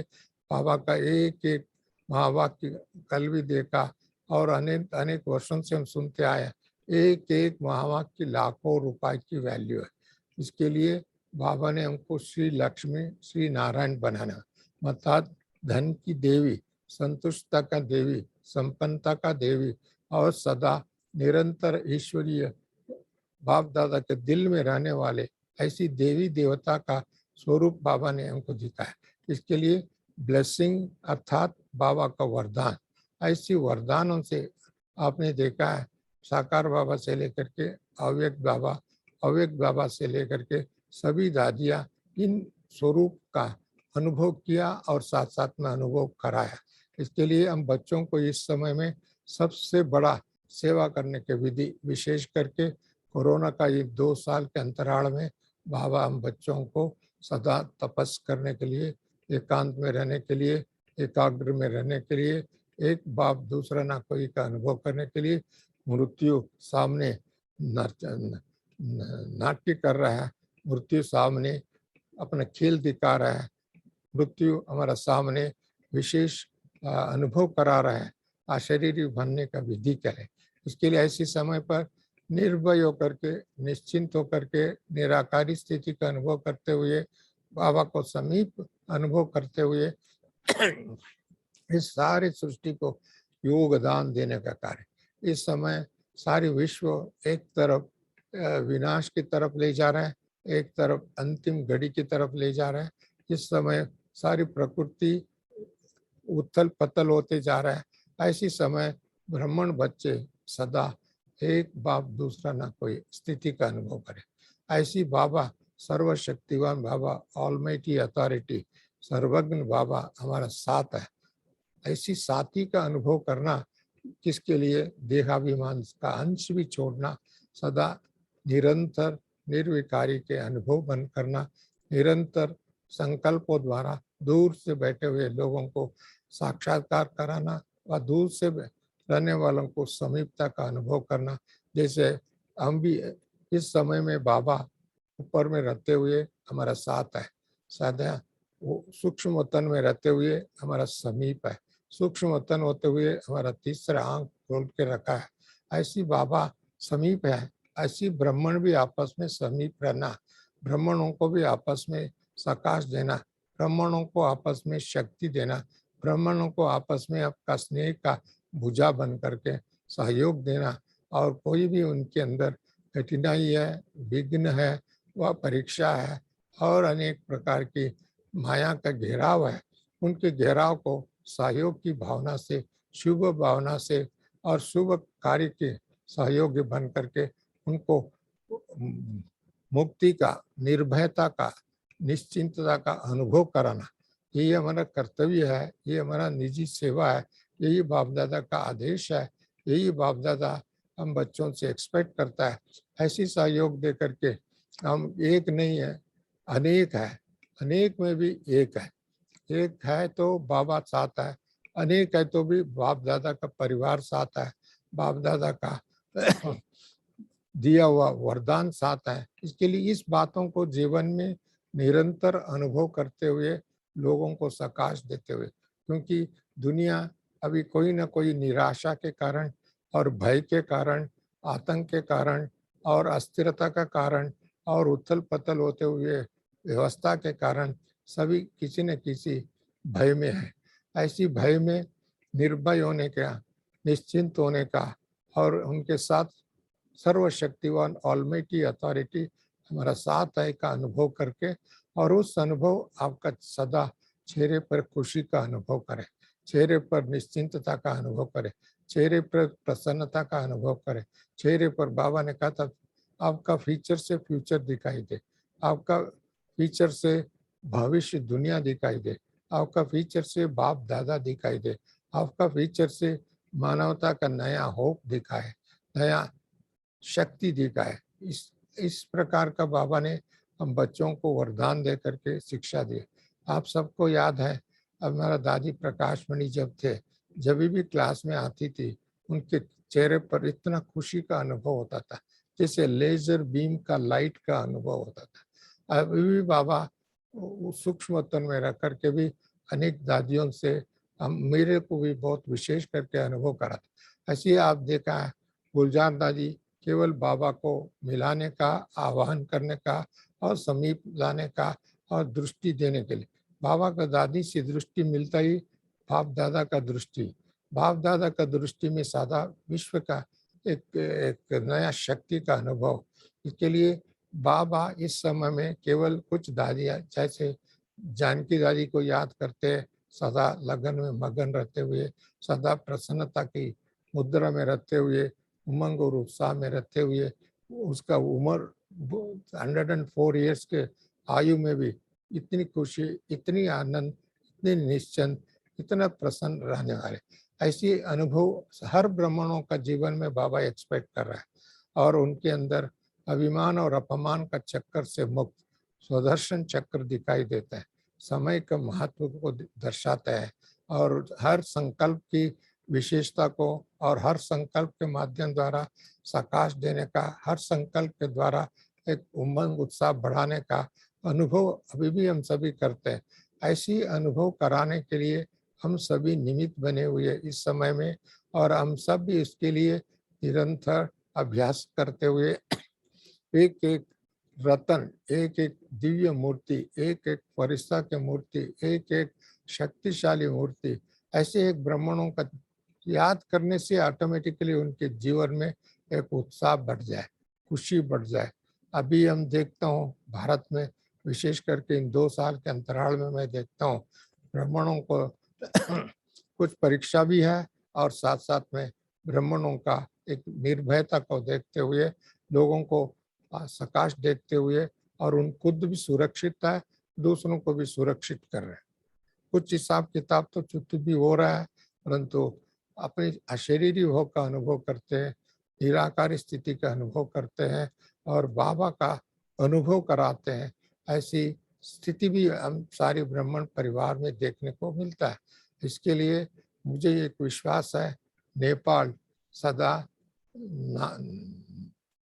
बाबा का एक एक महावाक्य कल भी देखा, और अनेक अनेक वर्षों से हम सुनते आए, एक एक महावाक्य की लाखों रुपए की वैल्यू है। इसके लिए बाबा ने हमको श्री लक्ष्मी, श्री नारायण बनाना, अर्थात धन की देवी, संतुष्टता का देवी, संपन्नता का देवी, और सदा निरंतर ईश्वरीय बाप दादा के दिल में रहने वाले ऐसी देवी देवता का स्वरूप बाबा ने हमको दिखाया। इसके लिए ब्लेसिंग अर्थात बाबा का वरदान, ऐसी वरदानों से आपने देखा है, साकार बाबा से लेकर के अव्यक्त बाबा से लेकर के सभी दादियाँ इन स्वरूप का अनुभव किया और साथ साथ में अनुभव कराया। इसके लिए हम बच्चों को इस समय में सबसे बड़ा सेवा करने के विधि, विशेष करके कोरोना का ये 2 साल के अंतराल में बाबा हम बच्चों को सदा तपस करने के लिए, एकांत में रहने के लिए, एकाग्र में रहने के लिए, एक बाप दूसरा ना कोई का अनुभव करने के लिए, मृत्यु सामने नाट्य कर रहा है, मृत्यु सामने अपना खेल दिखा रहा है, मृत्यु हमारा सामने विशेष अनुभव करा रहे हैं, अशरीरी बनने का विधि क्या है। इसके लिए ऐसे समय पर निर्भय होकर के, निश्चिंत होकर के, निराकारी स्थिति का अनुभव करते हुए, बाबा को समीप अनुभव करते हुए इस सारी सृष्टि को योगदान देने का कार्य। इस समय सारी विश्व एक तरफ विनाश की तरफ ले जा रहे हैं, एक तरफ अंतिम घड़ी की तरफ ले जा रहे हैं। इस समय सारी प्रकृति उथल पतल होते जा रहा है। ऐसी समय ब्राह्मण बच्चे सदा एक बाप दूसरा ना कोई स्थिति का अनुभव करे। ऐसी बाबा, सर्वशक्तिवान बाबा, ऑलमाइटी अथॉरिटी, सर्वज्ञ बाबा हमारा साथ है। ऐसी साथी का अनुभव करना, किसके लिए देहाभिमान का अंश भी छोड़ना, सदा निरंतर निर्विकारी के अनुभव बन करना, निरंतर संकल्पों द्वारा दूर से बैठे हुए लोगों को साक्षात्कार कराना व दूर से रहने वालों को समीपता का अनुभव करना। जैसे हम भी इस समय में बाबा ऊपर में रहते हुए हमारा साथ है, सदा वो सूक्ष्म वतन में रहते हुए हमारा समीप है, सूक्ष्म वतन होते हुए हमारा तीसरा आंख खोल के रखा है। ऐसी बाबा समीप है। ऐसी ब्राह्मण भी आपस में समीप रहना, ब्राह्मणों को भी आपस में प्रकाश देना, ब्राह्मणों को आपस में शक्ति देना, ब्राह्मणों को आपस में आपका स्नेह का भुजा बन करके सहयोग देना। और कोई भी उनके अंदर कठिनाई है, विघ्न है, वह परीक्षा है और अनेक प्रकार की माया का घेराव है, उनके घेराव को सहयोग की भावना से, शुभ भावना से और शुभ कार्य के सहयोगी बन करके उनको मुक्ति का, निर्भयता का, निश्चिंतता का अनुभव कराना, यही हमारा कर्तव्य है, ये हमारा निजी सेवा है, यही बाप दादा का आदेश है, यही बाप दादा हम बच्चों से एक्सपेक्ट करता है। ऐसी सहयोग दे करके हम एक नहीं है, अनेक है, अनेक में भी एक है। एक है तो बाबा साथ है, अनेक है तो भी बाप दादा का परिवार साथ है, बाप दादा का दिया हुआ वरदान साथ है। इसके लिए इस बातों को जीवन में निरंतर अनुभव करते हुए, लोगों को प्रकाश देते हुए, क्योंकि दुनिया अभी कोई ना कोई निराशा के कारण और भय के कारण, आतंक के कारण और अस्थिरता का कारण और उथल पथल होते हुए व्यवस्था के कारण सभी किसी न किसी भय में है। ऐसी भय में निर्भय होने का, निश्चिंत होने का और उनके साथ सर्वशक्तिवान ऑलमाइटी अथॉरिटी हमारा साथ है का अनुभव करके, और उस अनुभव आपका सदा चेहरे पर खुशी का अनुभव करे, चेहरे पर निश्चिंतता का अनुभव करे, चेहरे पर प्रसन्नता का अनुभव करे, चेहरे पर बाबा ने कहा था आपका फ्यूचर से फ्यूचर दिखाई दे, आपका फ्यूचर से भविष्य दुनिया दिखाई दे, आपका फ्यूचर से बाप दादा दिखाई दे, आपका फ्यूचर से मानवता का नया होप दिखाए, नया शक्ति दिखाए। इस प्रकार का बाबा ने हम बच्चों को वरदान दे करके शिक्षा दी। आप सबको याद है हमारा दादी प्रकाश मणि जब थे, जब भी क्लास में आती थी, उनके चेहरे पर इतना खुशी का अनुभव होता था जैसे लेजर बीम का लाइट का अनुभव होता था। अभी भी बाबा सूक्ष्म वतन में रह करके भी अनेक दादियों से हम, मेरे को भी बहुत विशेष करके अनुभव करा था। ऐसे आप देखा है गुलजार दादी केवल बाबा को मिलाने का, आह्वान करने का और समीप लाने का और दृष्टि देने के लिए, बाबा का दादी से दृष्टि मिलता ही बाप दादा का दृष्टि, बाप दादा का दृष्टि में सादा विश्व का एक नया शक्ति का अनुभव। इसके लिए बाबा इस समय में केवल कुछ दादियाँ जैसे जानकी दादी को याद करते, सदा लगन में मगन रहते हुए, सदा प्रसन्नता की मुद्रा में रहते हुए, उमंग और उत्साह में रहते हुए, उसका उम्र 104 इयर्स के आयु में भी इतनी खुशी, इतनी आनंद, इतनी निश्चिंत, इतना प्रसन्न रहने वाले, ऐसी अनुभव हर ब्राह्मणों का जीवन में बाबा एक्सपेक्ट कर रहा है। और उनके अंदर अभिमान और अपमान का चक्कर से मुक्त स्वदर्शन चक्र दिखाई देता है, समय का महत्व को दर्शाता है और हर संकल्प की विशेषता को और हर संकल्प के माध्यम द्वारा प्रकाश देने का, हर संकल्प के द्वारा एक उमंग उत्साह बढ़ाने का अनुभव अभी भी हम सभी करते हैं। ऐसी अनुभव कराने के लिए हम सभी निमित्त बने हुए इस समय में, और हम सब भी इसके लिए निरंतर अभ्यास करते हुए एक एक रतन, एक एक दिव्य मूर्ति, एक एक फरिश्ता की मूर्ति, एक एक शक्तिशाली मूर्ति, ऐसे एक ब्राह्मणों का याद करने से ऑटोमेटिकली उनके जीवन में एक उत्साह बढ़ जाए, खुशी बढ़ जाए। अभी हम देखता हूँ भारत में, विशेष करके इन 2 साल के अंतराल में मैं देखता हूँ ब्राह्मणों को कुछ परीक्षा भी है, और साथ साथ में ब्राह्मणों का एक निर्भयता को देखते हुए, लोगों को सकाश देखते हुए, और उन खुद भी सुरक्षित है, दूसरों को भी सुरक्षित कर रहे हैं। कुछ हिसाब किताब तो चुप भी हो रहा है, परंतु अपनी अशरीरी भोग का अनुभव करते हैं, निराकारी स्थिति का अनुभव करते हैं, और बाबा का अनुभव कराते हैं। ऐसी स्थिति भी हम सारी ब्राह्मण परिवार में देखने को मिलता है। इसके लिए मुझे एक विश्वास है, नेपाल सदा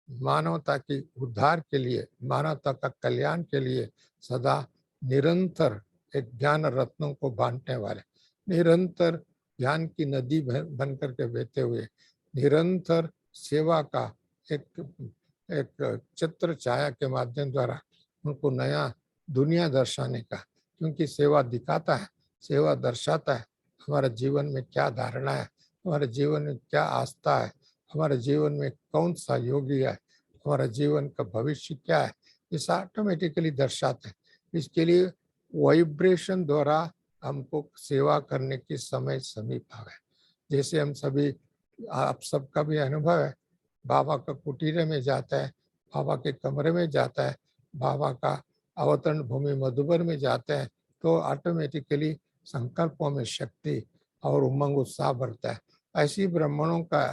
मानवता की उद्धार के लिए, मानवता का कल्याण के लिए सदा निरंतर एक ज्ञान रत्नों को बांटने वाले, निरंतर ज्ञान की नदी बन करके बहते हुए, निरंतर सेवा का एक चित्र छाया के माध्यम द्वारा उनको नया दुनिया दर्शाने का, क्योंकि सेवा दिखाता है, सेवा दर्शाता है हमारे जीवन में क्या धारणा है, हमारे जीवन में क्या आस्था है, हमारे जीवन में कौन सा योगी है, हमारा जीवन का भविष्य क्या है, इस ऑटोमेटिकली दर्शाते हैं। इसके लिए वाइब्रेशन द्वारा हमको सेवा करने की समय समीप आ गए। जैसे हम सभी, आप सबका भी अनुभव है, बाबा का कुटीरे में जाता है, बाबा के कमरे में जाता है, बाबा का अवतरण भूमि मधुबर में जाते हैं, तो ऑटोमेटिकली संकल्पों में शक्ति और उमंग उत्साह बढ़ता है। ऐसी ब्राह्मणों का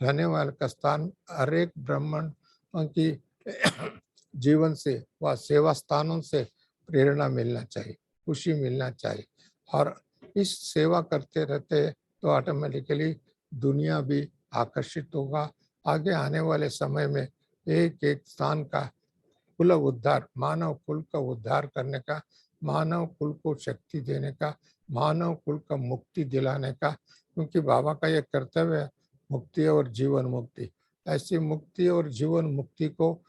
रहने वाले का स्थान, हर एक ब्राह्मण की जीवन से व सेवा स्थानों से प्रेरणा मिलना चाहिए, खुशी मिलना चाहिए, और इस सेवा करते रहते तो ऑटोमेटिकली दुनिया भी आकर्षित होगा। आगे आने वाले समय में एक एक स्थान का कुल उद्धार, मानव कुल का उद्धार करने का, मानव कुल को शक्ति देने का, मानव कुल का मुक्ति दिलाने का, क्योंकि बाबा का यह कर्तव्य है, मुक्ति और जीवन मुक्ति। ऐसी मुक्ति और जीवन मुक्ति को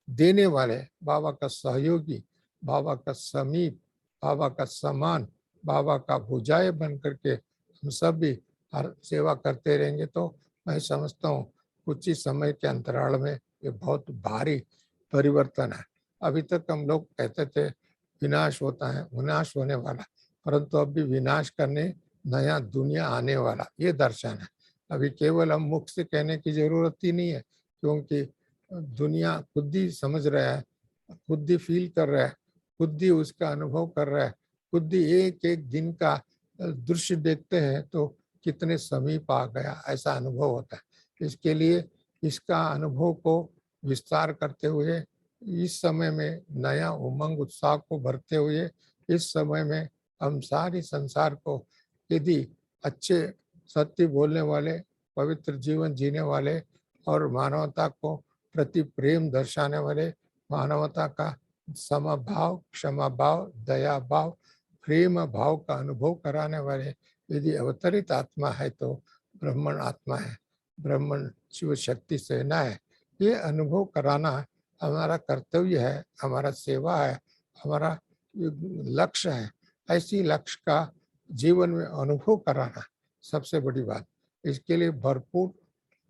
देने वाले बाबा का सहयोगी, बाबा का समीप, बाबा का समान, बाबा का भुजाए बन करके हम सब भी हर सेवा करते रहेंगे, तो मैं समझता हूँ कुछ ही समय के अंतराल में ये बहुत भारी परिवर्तन है। अभी तक हम लोग कहते थे विनाश होता है, विनाश होने वाला, परंतु अभी विनाश करने नया दुनिया आने वाला, ये दर्शन है। अभी केवल हम मुख से कहने की जरूरत ही नहीं है, क्योंकि दुनिया खुद ही समझ रहा है, खुद ही फील कर रहा है, खुद ही उसका अनुभव कर रहा है, खुद ही एक एक दिन का दृश्य देखते हैं तो कितने समीप आ गया, ऐसा अनुभव होता है। इसके लिए इसका अनुभव को विस्तार करते हुए, इस समय में नया उमंग उत्साह को भरते हुए, इस समय में हम सारी संसार को, यदि अच्छे सत्य बोलने वाले, पवित्र जीवन जीने वाले और मानवता को प्रति प्रेम दर्शाने वाले, मानवता का समभाव, क्षमा भाव, दया भाव, प्रेम भाव का अनुभव कराने वाले यदि अवतरित आत्मा है तो ब्राह्मण आत्मा है, ब्राह्मण शिव शक्ति सेना है। ये अनुभव कराना हमारा कर्तव्य है, हमारा सेवा है, हमारा लक्ष्य है। ऐसी लक्ष्य का जीवन में अनुभव कराना सबसे बड़ी बात। इसके लिए भरपूर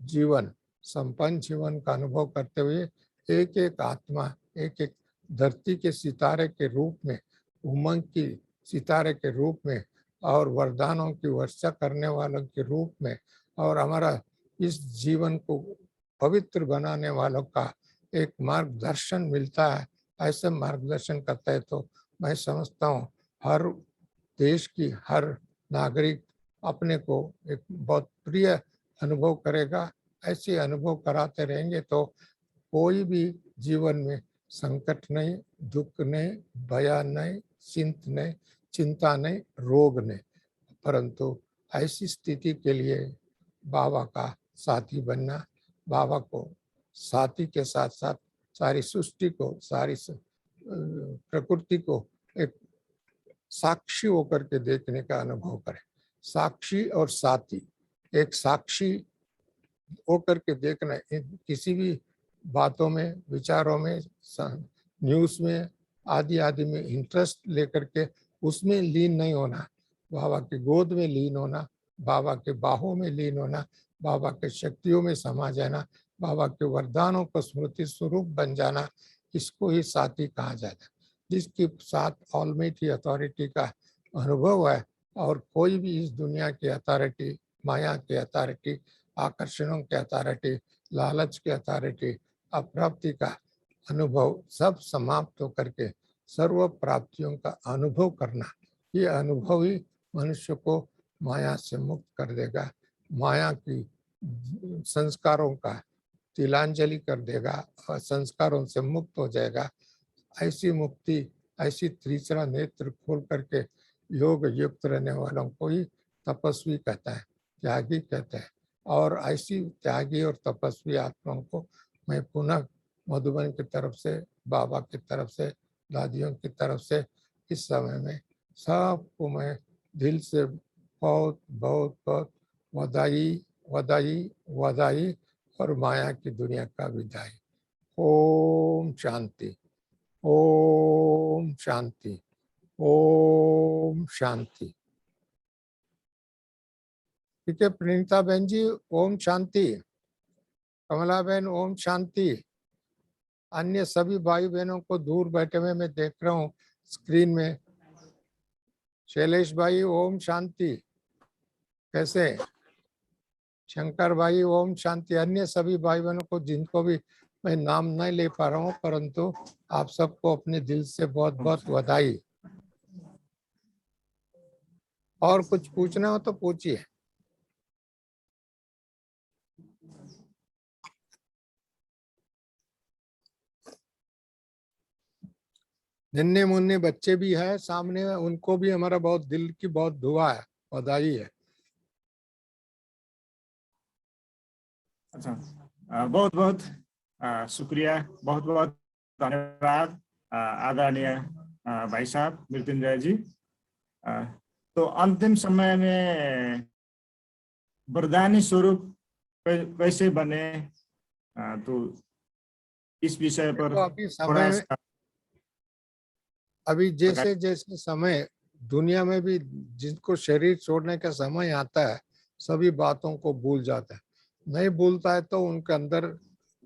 जीवन, संपन्न जीवन का अनुभव करते हुए एक एक आत्मा, एक एक धरती के सितारे के रूप में, उमंग की सितारे के रूप में, और वरदानों की वर्षा करने वालों के रूप में, और हमारा इस जीवन को पवित्र बनाने वालों का एक मार्गदर्शन मिलता है। ऐसे मार्गदर्शन करता है तो मैं समझता हूँ हर देश की हर नागरिक अपने को एक बहुत प्रिय अनुभव करेगा। ऐसे अनुभव कराते रहेंगे तो कोई भी जीवन में संकट नहीं, दुख नहीं, भया नहीं, चिंता नहीं, रोग नहीं, परंतु ऐसी स्थिति के लिए बाबा का साथी बनना, बाबा को साथी के साथ साथ सारी सृष्टि को, सारी प्रकृति को एक साक्षी होकर के देखने का अनुभव करें। साक्षी और साथी, एक साक्षी होकर के देखना, किसी भी बातों में, विचारों में, न्यूज़ में आदि आदि में इंटरेस्ट लेकर के उसमें लीन नहीं होना, बाबा की गोद में लीन होना, बाबा के बाहों में लीन होना, बाबा के शक्तियों में समा जाना, बाबा के वरदानों को स्मृति स्वरूप बन जाना, इसको ही साथी कहा जाता है। जिसके साथ ऑलमाइटी अथॉरिटी का अनुभव है और कोई भी इस दुनिया की अथॉरिटी, माया की अथॉरिटी, आकर्षणों की अथॉरिटी, लालच की अथॉरिटी, अप्राप्ति का अनुभव सब समाप्त होकर के सर्व प्राप्तियों का अनुभव करना, ये अनुभव ही मनुष्य को माया से मुक्त कर देगा, माया की संस्कारों का तिलांजलि कर देगा और संस्कारों से मुक्त हो जाएगा। ऐसी मुक्ति, ऐसी तीसरा नेत्र खोल करके योग युक्त रहने वालों को ही तपस्वी कहता है, त्यागी कहता है। और ऐसी त्यागी और तपस्वी आत्माओं को मैं पुनः मधुबन की तरफ से, बाबा की तरफ से, दादियों की तरफ से इस समय में सबको मैं दिल से बहुत बहुत बहुत बधाई बधाई बधाई और माया की दुनिया का विदाई। ओम शांति, ओम शांति, ओम शांति। ठीक है प्रणीता बहन जी, ओम शांति। कमला बहन ओम शांति। अन्य सभी भाई बहनों को दूर बैठे हुए मैं देख रहा हूँ स्क्रीन में। शैलेश भाई ओम शांति। कैसे? शंकर भाई ओम शांति। अन्य सभी भाई बहनों को जिनको भी मैं नाम नहीं ले पा रहा हूँ, परंतु आप सबको अपने दिल से बहुत बहुत बधाई। और कुछ पूछना हो तो पूछिए। नन्हे मुन्ने बच्चे भी हैं सामने, उनको भी हमारा बहुत दिल की बहुत दुआ है, बधाई है। अच्छा, बहुत बहुत शुक्रिया, बहुत बहुत धन्यवाद आदरणीय भाई साहब मृत्युंजय जी। तो अंतिम समय में वरदानी स्वरूप कैसे बने, तो इस विषय पर अभी समय, अभी जैसे जैसे समय दुनिया में भी जिनको शरीर छोड़ने का समय आता है, सभी बातों को भूल जाता है। नहीं भूलता है तो उनके अंदर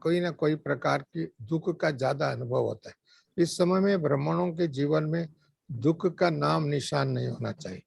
कोई ना कोई प्रकार की दुख का ज्यादा अनुभव होता है। इस समय में ब्राह्मणों के जीवन में दुख का नाम निशान नहीं होना चाहिए।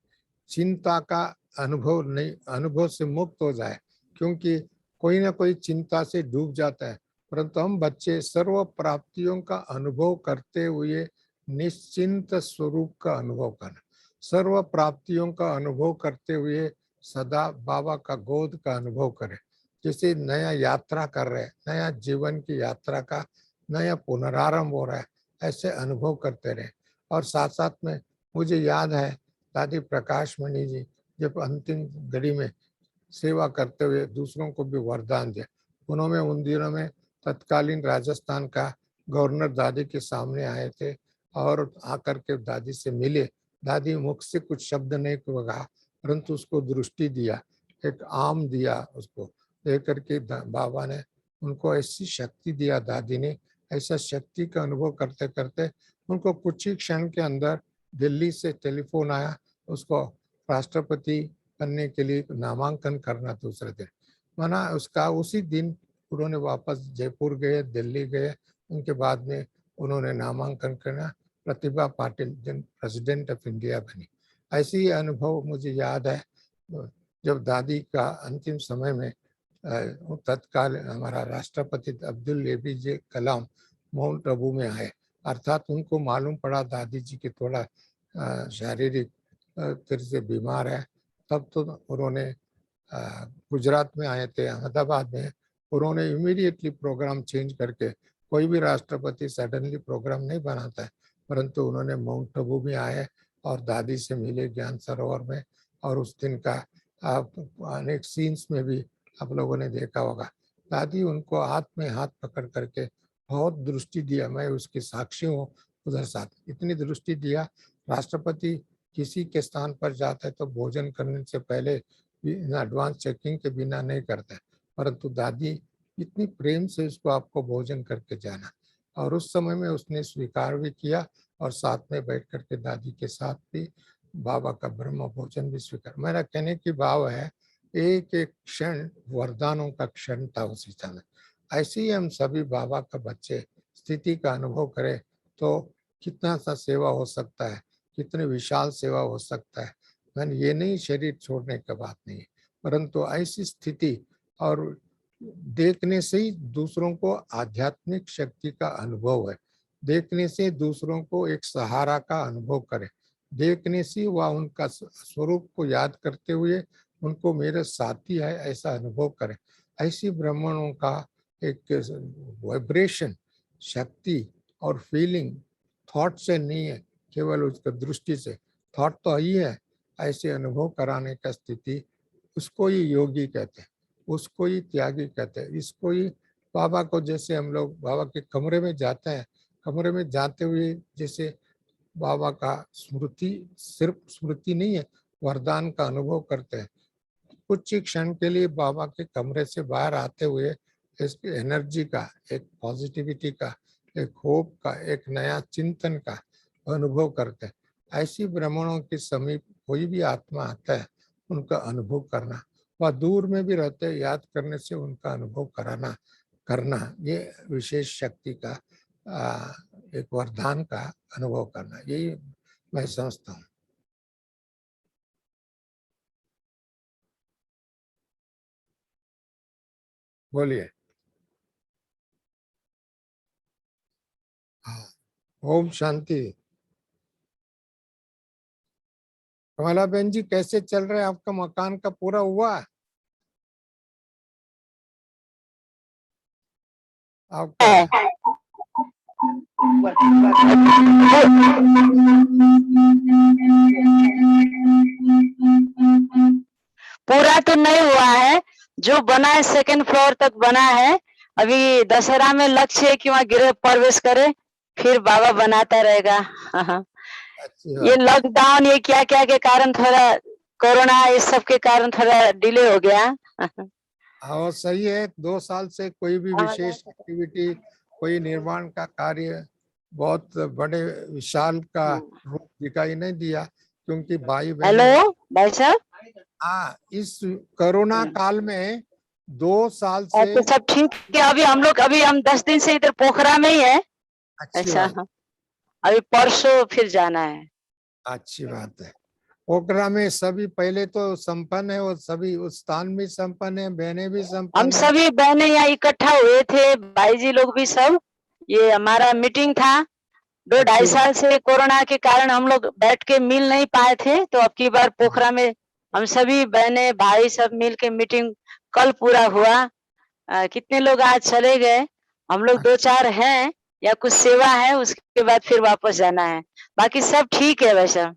चिंता का अनुभव नहीं, अनुभव से मुक्त हो जाए, क्योंकि कोई ना कोई चिंता से डूब जाता है। परंतु हम बच्चे सर्व प्राप्तियों का अनुभव करते हुए निश्चिंत स्वरूप का अनुभव करना, सर्व प्राप्तियों का अनुभव करते हुए सदा बाबा का गोद का अनुभव करें। जैसे नया यात्रा कर रहे हैं, नया जीवन की यात्रा का नया पुनरारंभ हो रहा है, ऐसे अनुभव करते रहे। और साथ साथ में मुझे याद है दादी प्रकाश मणि जी जब अंतिम घड़ी में सेवा करते हुए दूसरों को भी वरदान दिया, उन्होंने उन दिनों में तत्कालीन राजस्थान का गवर्नर दादी के सामने आए थे और आकर के दादी से मिले। दादी मुख से कुछ शब्द नहीं कहा, परंतु उसको दृष्टि दिया, एक आम दिया, उसको देकर के बाबा ने उनको ऐसी शक्ति दिया, दादी ने ऐसा शक्ति का अनुभव करते करते उनको कुछ ही क्षण के अंदर दिल्ली से टेलीफोन आया, उसको राष्ट्रपति बनने के लिए नामांकन करना दूसरे दिन। माना उसका उसी दिन उन्होंने वापस जयपुर गए, दिल्ली गए, उनके बाद में उन्होंने नामांकन करना, प्रतिभा पाटिल जन प्रेसिडेंट ऑफ इंडिया बनी। ऐसी ही अनुभव मुझे याद है जब दादी का अंतिम समय में तत्काल हमारा राष्ट्रपति अब्दुल एपीजे कलाम माउंट आबू में आए, अर्थात उनको मालूम पड़ा दादी जी की थोड़ा शारीरिक तरह से बीमार है। तब तो उन्होंने गुजरात में आए थे, अहमदाबाद में। उन्होंने इमीडिएटली प्रोग्राम चेंज करके, कोई भी राष्ट्रपति सडनली प्रोग्राम नहीं बनाता है, परंतु उन्होंने माउंट आबू में आए और दादी से मिले ज्ञान सरोवर में। और उस दिन का आप अनेक सीन्स में भी आप लोगों ने देखा होगा, दादी उनको हाथ में हाथ पकड़ करके बहुत दृष्टि दिया, मैं उसकी साक्षी हूँ। उधर साथ इतनी दृष्टि दिया, राष्ट्रपति किसी के स्थान पर जाते हैं तो भोजन करने से पहले एडवांस चेकिंग के बिना नहीं करते, परंतु दादी इतनी प्रेम से उसको आपको भोजन करके जाना, और उस समय में उसने स्वीकार भी किया और साथ में बैठ करके दादी के साथ भी बाबा का ब्रह्म भोजन भी स्वीकार। मेरा कहने की भाव है, एक एक क्षण वरदानों का क्षण था उस समय। ऐसे ही हम सभी बाबा का बच्चे स्थिति का अनुभव करें तो कितना सा सेवा हो सकता है, कितनी विशाल सेवा हो सकता है। मैंने ये नहीं शरीर छोड़ने का बात नहीं है, परंतु ऐसी स्थिति और देखने से ही दूसरों को आध्यात्मिक शक्ति का अनुभव है, देखने से दूसरों को एक सहारा का अनुभव करे, देखने से वह उनका स्वरूप को याद करते हुए उनको मेरे साथी है ऐसा अनुभव करे। ऐसी ब्राह्मणों का एक वाइब्रेशन शक्ति और फीलिंग थॉट से नहीं है, केवल उसका दृष्टि से, थॉट तो ही है, ऐसे अनुभव कराने का स्थिति, उसको ही योगी कहते हैं, उसको ही त्यागी कहते हैं, इसको ही बाबा को, जैसे हम लोग बाबा के कमरे में जाते हैं, कमरे में जाते हुए जैसे बाबा का स्मृति, सिर्फ स्मृति नहीं है, वरदान का अनुभव करते हैं। कुछ ही क्षण के लिए बाबा के कमरे से बाहर आते हुए इसकी एनर्जी का, एक पॉजिटिविटी का, एक होप का, एक नया चिंतन का अनुभव करते हैं। ऐसी ब्राह्मणों के समीप कोई भी आत्मा आता है, उनका अनुभव करना, वह दूर में भी रहते हैं, याद करने से उनका अनुभव करना, ये विशेष शक्ति का एक वरदान का अनुभव करना, यही मैं समझता हूँ। बोलिए। हाँ, ओम शांति। कमला बहन जी, कैसे चल रहे हैं? आपका मकान का पूरा हुआ? आपका पूरा तो नहीं हुआ है, जो बना है सेकंड फ्लोर तक बना है। अभी दशहरा में लक्ष्य है कि वहाँ गृह प्रवेश करे, फिर बाबा बनाता रहेगा। ये लॉकडाउन, ये क्या क्या के कारण थोड़ा कोरोना, इस सब के कारण थोड़ा डिले हो गया। हाँ सही है, 2 साल से कोई भी विशेष एक्टिविटी, कोई निर्माण का कार्य बहुत बड़े विशाल का रूप दिखाई नहीं दिया, क्योंकि भाई बहन। हेलो भाई साहब। हाँ, इस कोरोना काल में 2 साल से तो सब ठीक है। अभी हम 10 दिन से इधर पोखरा में ही है। अच्छा, अभी परसों फिर जाना है। अच्छी बात है। पोखरा में सभी पहले तो संपन्न है, और सभी उस स्थान में संपन्न है, बहने भी संपन्न। हम सभी बहने यहाँ इकट्ठा हुए थे, भाई जी लोग भी सब। ये हमारा मीटिंग था। 2-2.5 साल से कोरोना के कारण हम लोग बैठ के मिल नहीं पाए थे, तो अब की बार पोखरा में हम सभी बहने भाई सब मिल के मीटिंग कल पूरा हुआ। कितने लोग आज चले गए, हम लोग 2-4 हैं, या कुछ सेवा है, उसके बाद फिर वापस जाना है। बाकी सब ठीक है वैसा।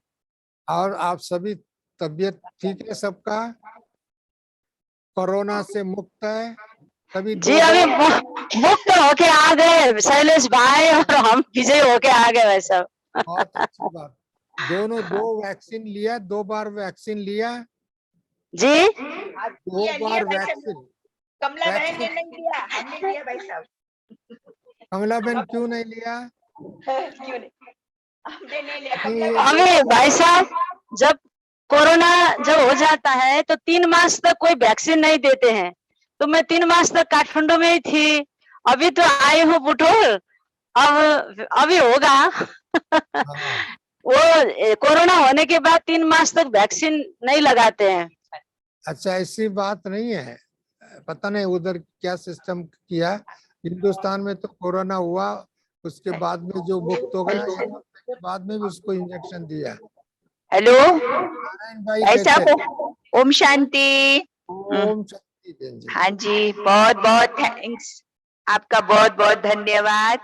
और आप सभी तबीयत ठीक है सबका? कोरोना से मुक्त है सभी? जी अभी मुक्त होके आ गए शैलेश भाई, और हम विजय होके आ गए वैसा। बहुत अच्छी बात। दोनों 2 वैक्सीन लिया, 2 बार वैक्सीन लिया जी? 2 बार वैक्सीन। कमला बहन ने नहीं लिया, हमने लिया भाई साहब। कमला बहन क्यों नहीं लिया? क्यों नहीं? हमने नहीं लिया। अभी भाई साहब, जब कोरोना जब हो जाता है तो 3 मास तक कोई वैक्सीन नहीं देते हैं। तो मैं 3 मास तक काठमांडू में ही थी, अभी तो आई हूँ बुटोल, अब अभी होगा। वो कोरोना होने के बाद 3 मास तक वैक्सीन नहीं लगाते हैं। अच्छा, ऐसी बात नहीं है, पता नहीं उधर क्या सिस्टम किया। हिंदुस्तान में तो कोरोना हुआ, उसके बाद में जो मुक्त हो गया, उसके बाद में भी उसको इंजेक्शन दिया। हेलो ऐसा ओम शांति। ओम शांति बहन जी। हाँ जी, बहुत बहुत थैंक्स, आपका बहुत बहुत धन्यवाद।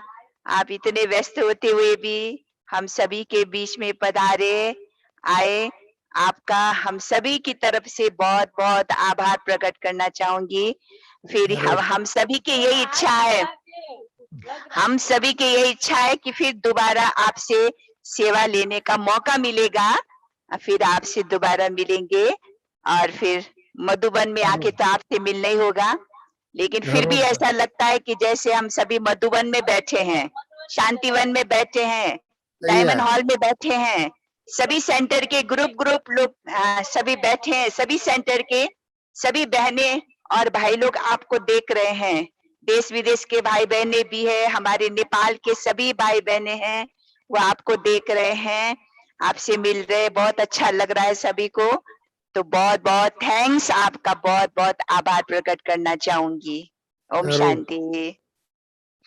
आप इतने व्यस्त होते हुए भी हम सभी के बीच में पधारे आए, आपका हम सभी की तरफ से बहुत बहुत आभार प्रकट करना चाहूंगी। फिर हम सभी की यही इच्छा है, हम सभी की यही इच्छा है कि फिर दोबारा आपसे सेवा लेने का मौका मिलेगा, फिर आपसे दोबारा मिलेंगे, और फिर मधुबन में आके तो आपसे मिलना ही होगा। लेकिन फिर भी जरूर। ऐसा लगता है कि जैसे हम सभी मधुबन में बैठे हैं, शांतिवन में बैठे हैं, सही है। डायमंड हॉल में बैठे हैं, सभी सेंटर के ग्रुप लोग सभी बैठे हैं, सभी सेंटर के सभी बहनें और भाई लोग आपको देख रहे हैं। देश विदेश के भाई बहनें भी है, हमारे नेपाल के सभी भाई बहनें हैं, वो आपको देख रहे हैं, आपसे मिल रहे हैं। बहुत अच्छा लग रहा है सभी को। तो बहुत बहुत थैंक्स, आपका बहुत बहुत आभार प्रकट करना चाहूंगी। ओम जरूर। शांति।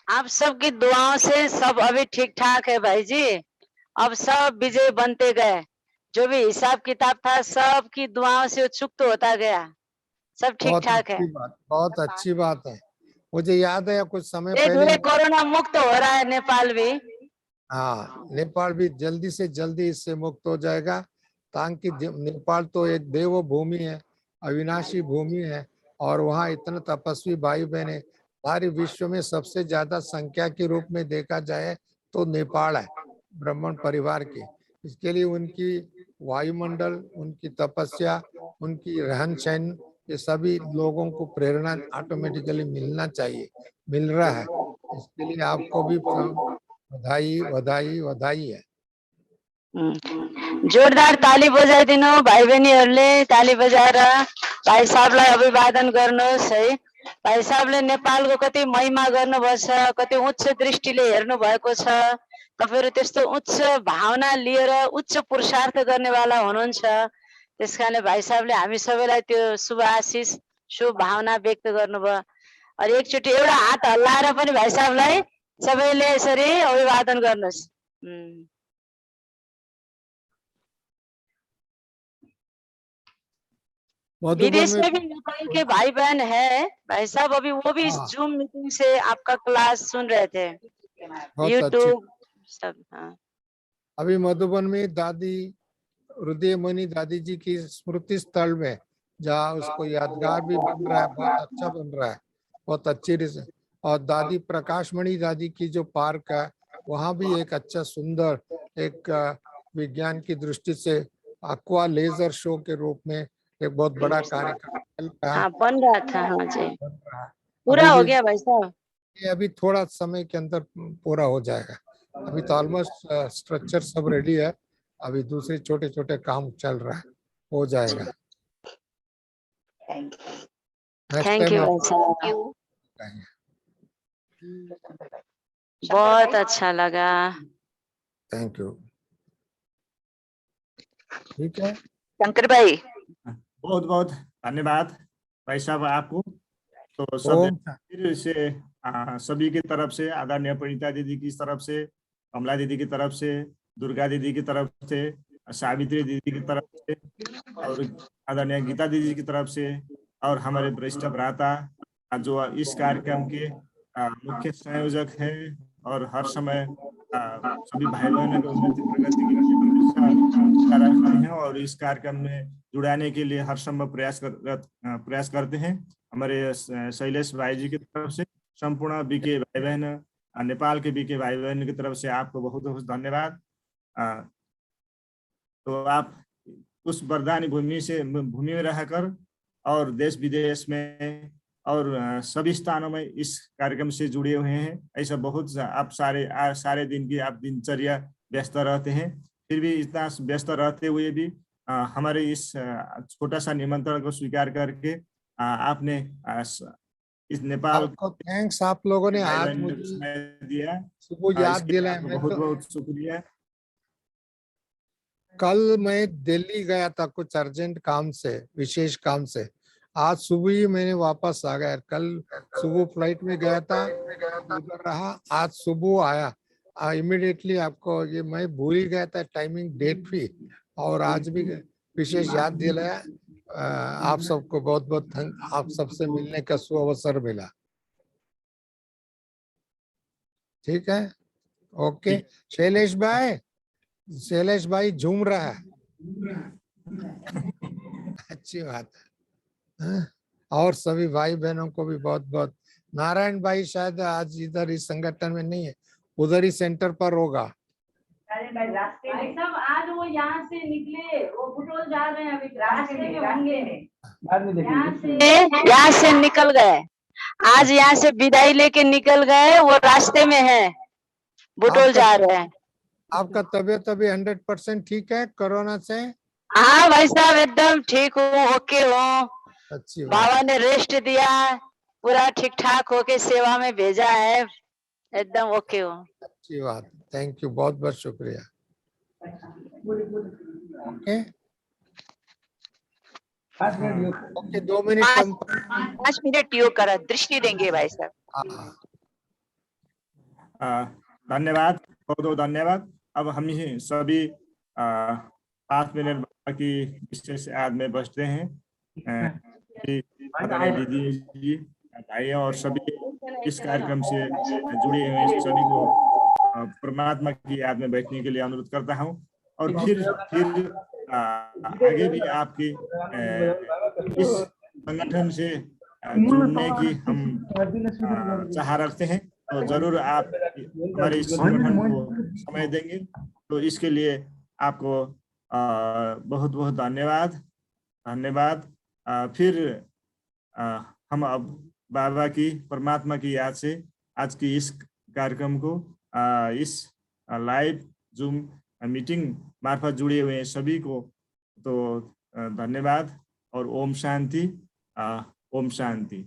आप सबकी दुआओं से सब अभी ठीक ठाक है भाई जी। अब सब विजय बनते गए, जो भी हिसाब किताब था सबकी दुआओं से चुकता होता गया, सब ठीक बहुत ठाक है। अच्छी बात, बहुत अच्छी बात है। मुझे याद है कुछ समय धीरे पहले, धीरे कोरोना मुक्त हो रहा है नेपाल भी। हाँ, नेपाल भी जल्दी से जल्दी इससे मुक्त हो जाएगा, ताकि नेपाल तो एक देव भूमि है, अविनाशी भूमि है, और वहाँ इतने तपस्वी भाई बहने, सारे विश्व में सबसे ज्यादा संख्या के रूप में देखा जाए तो नेपाल है ब्राह्मण परिवार की। इसके लिए उनकी वायुमंडल, उनकी तपस्या, उनकी रहन सहन, ये सभी लोगों को प्रेरणा ऑटोमेटिकली मिलना चाहिए, मिल रहा है। इसके लिए आपको भी बधाई बधाई बधाई है। जोरदार ताली बजाइदिनु भाइ बहिनीहरूले, ताली बजाएर भाइ साहबलाई अभिवादन गर्नुहोस् है। भाइ साहबले नेपालको कति महिमा गर्नुभएको छ, कति उच्च दृष्टिले हेर्नु भएको छ। तपाईहरु त्यस्तो उच्च भावना लिएर उच्च पुरुषार्थ गर्नेवाला हुनुहुन्छ। त्यसकारणले भाइ साहबले हामी सबैलाई त्यो शुभ आशिष, शुभ भावना व्यक्त गर्नुभयो। अनि एकचोटि एउटा हात हल्लाएर पनि भाइ साहबलाई सबैले यसरी अभिवादन गर्नुहोस्। मधुबन विदेश में में भी नेपाल के भाई बहन है भाई साहब, अभी वो भी इस हाँ। जूम मीटिंग से आपका क्लास सुन रहे थे, बहुत अच्छी। यूट्यूब सब। हाँ, अभी मधुबन में दादी हृदयमणि दादी जी की स्मृति स्थल में, जहाँ उसको यादगार भी बन रहा है, बहुत अच्छा बन रहा है, बहुत अच्छी और दादी प्रकाशमणि दादी की जो पार्क है, वहाँ भी एक अच्छा सुंदर एक विज्ञान की दृष्टि से एक्वा लेजर शो के रूप में एक बहुत बड़ा कार्यक्रम चल रहा है। हाँ बन रहा था। हाँ जी, बन रहा है। पूरा अभी हो भी गया भाई साहब। ये अभी थोड़ा समय के अंदर पूरा हो जाएगा। अभी तो ऑलमोस्ट स्ट्रक्चर सब रेडी है, अभी दूसरे छोटे छोटे काम चल रहा है, हो जाएगा। थैंक यू भाई साहब, बहुत अच्छा लगा। Thank you. ठीक है शंकर भाई, बहुत बहुत धन्यवाद भाई साहब आपको। तो ओम फिर से सभी की तरफ से, आदरणीय प्रणीता दीदी की तरफ से, कमला दीदी की तरफ से, दुर्गा दीदी की तरफ से, सावित्री दीदी की तरफ से, और आदरणीय गीता दीदी की तरफ से, और हमारे वरिष्ठ भ्राता जो इस कार्यक्रम के मुख्य संयोजक हैं और हर समय सभी भाई बहनों को उन्नति प्रगति की हमेशा रखते हैं और इस कार्यक्रम में जुड़ाने के लिए हर संभव प्रयास करते हैं। हमारे शैलेश भाई जी की तरफ से, संपूर्ण बीके भाई बहन, नेपाल के बीके भाई बहन की तरफ से आपको बहुत बहुत धन्यवाद। तो आप उस वरदानी भूमि में रहकर और देश विदेश में और सभी स्थानों में इस कार्यक्रम से जुड़े हुए हैं। ऐसा बहुत आप सारे दिन की आप दिनचर्या व्यस्त रहते हैं, फिर भी इतना व्यस्त रहते हुए भी हमारे इस छोटा सा निमंत्रण को स्वीकार करके आपने इस नेपाल आपको थैंक्स। आप लोगों ने आज मुझे दिया, सुबह याद दिलाया। बहुत बहुत शुक्रिया। कल मैं दिल्ली गया था कुछ अर्जेंट काम से, विशेष काम से। आज सुबह ही मैंने वापस आ गया। कल सुबह फ्लाइट में गया था, उधर रहा, आज सुबह आया। इमीडिएटली आपको ये मैं भूल ही गया था टाइमिंग डेट भी, और आज भी विशेष याद दिलाया। आप सबको बहुत बहुत आप सबसे मिलने का सुअवसर मिला। ठीक है, ओके। शैलेश भाई झूम रहा है, अच्छी बात है। और सभी भाई बहनों को भी बहुत बहुत। नारायण भाई शायद आज इधर इस संगठन में नहीं है, उधर ही सेंटर पर होगा। भाई साहब आज वो यहाँ से निकले, वो बुटोल जा रहे हैं, अभी रास्ते में होंगे। यहाँ से निकल गए, आज यहाँ से विदाई लेके निकल गए, वो रास्ते में है, बुटोल जा रहे हैं। आपका तबीयत अभी 100% ठीक है कोरोना से? हाँ भाई साहब एकदम ठीक हूँ, ओके हूँ। अच्छी बात। बाबा ने रेस्ट दिया, पूरा ठीक ठाक होके सेवा में भेजा है, एकदम ओके हूँ। अच्छी बात, थैंक यू, बहुत बहुत शुक्रिया। ओके ओके, 2 मिनट कम। 5 मिनट योग करा, दृष्टि देंगे भाई साहब। धन्यवाद, बहुत बहुत धन्यवाद। अब हम ही सभी 5 मिनट की विशेष याद में बसते हैं। दीदी जी, भाई और सभी इस कार्यक्रम से जुड़े हुए सभी को परमात्मा की याद में बैठने के लिए अनुरोध करता हूं। और फिर आगे भी आपकी इस संगठन से जुड़ने की हम चाह रखते हैं, तो जरूर आप हमारे इस संगठन को समय देंगे, तो इसके लिए आपको बहुत बहुत धन्यवाद। फिर हम अब बाबा की, परमात्मा की याद से आज की इस कार्यक्रम को, इस लाइव जूम मीटिंग मार्फत जुड़े हुए सभी को तो धन्यवाद और ओम शांति, ओम शांति।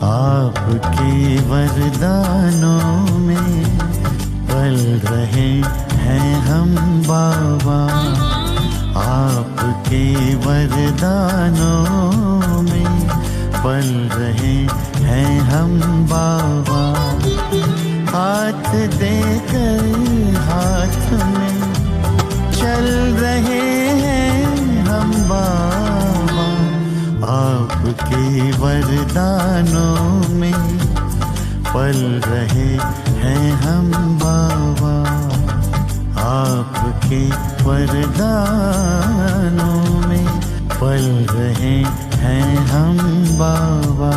आपके वरदानों में पल रहे हैं हम बाबा, आपके वरदानों में पल रहे हैं हम बाबा। हाथ देकर हाथ में चल रहे हैं हम बाबा, आपके वरदानों में पल रहे हैं हम बाबा, आपके वरदानों में पल रहे हैं हम बाबा।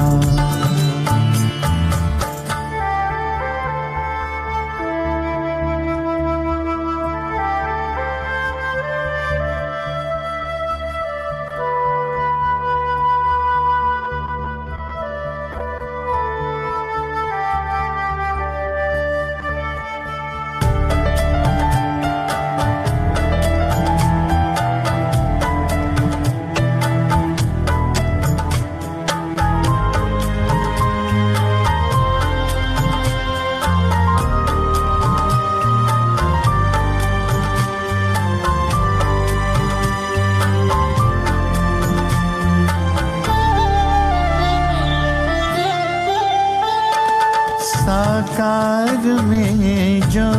साकार में जो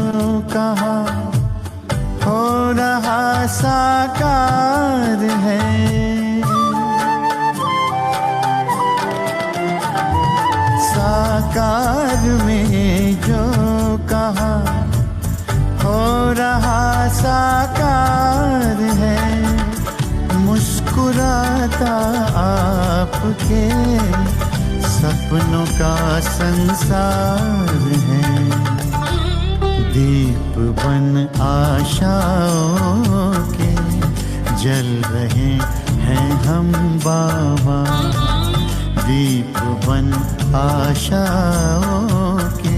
कहा हो रहा साकार है, साकार में जो कहा हो रहा साकार है। मुस्कुराता आपके सपनों का संसार है, दीप बन आशाओं के जल रहे हैं हम बाबा, दीप बन आशाओं के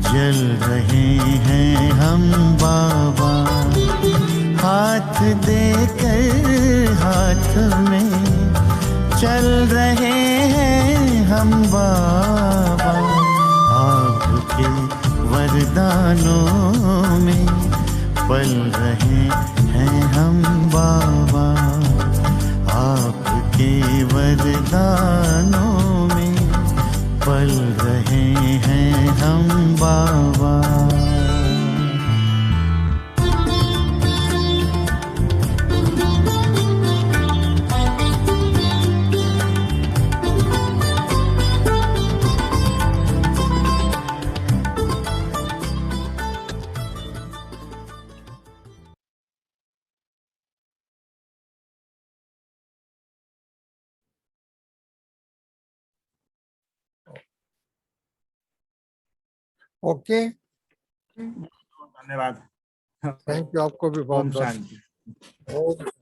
जल रहे हैं हम बाबा। हाथ देकर हाथ में चल रहे हैं हम बाबा, आपके वरदानों में पल रहे हैं हम बाबा, आपके वरदानों में पल रहे हैं हम बाबा। ओके, धन्यवाद। थैंक यू, आपको भी बहुत ओम बहुत शांति। ओम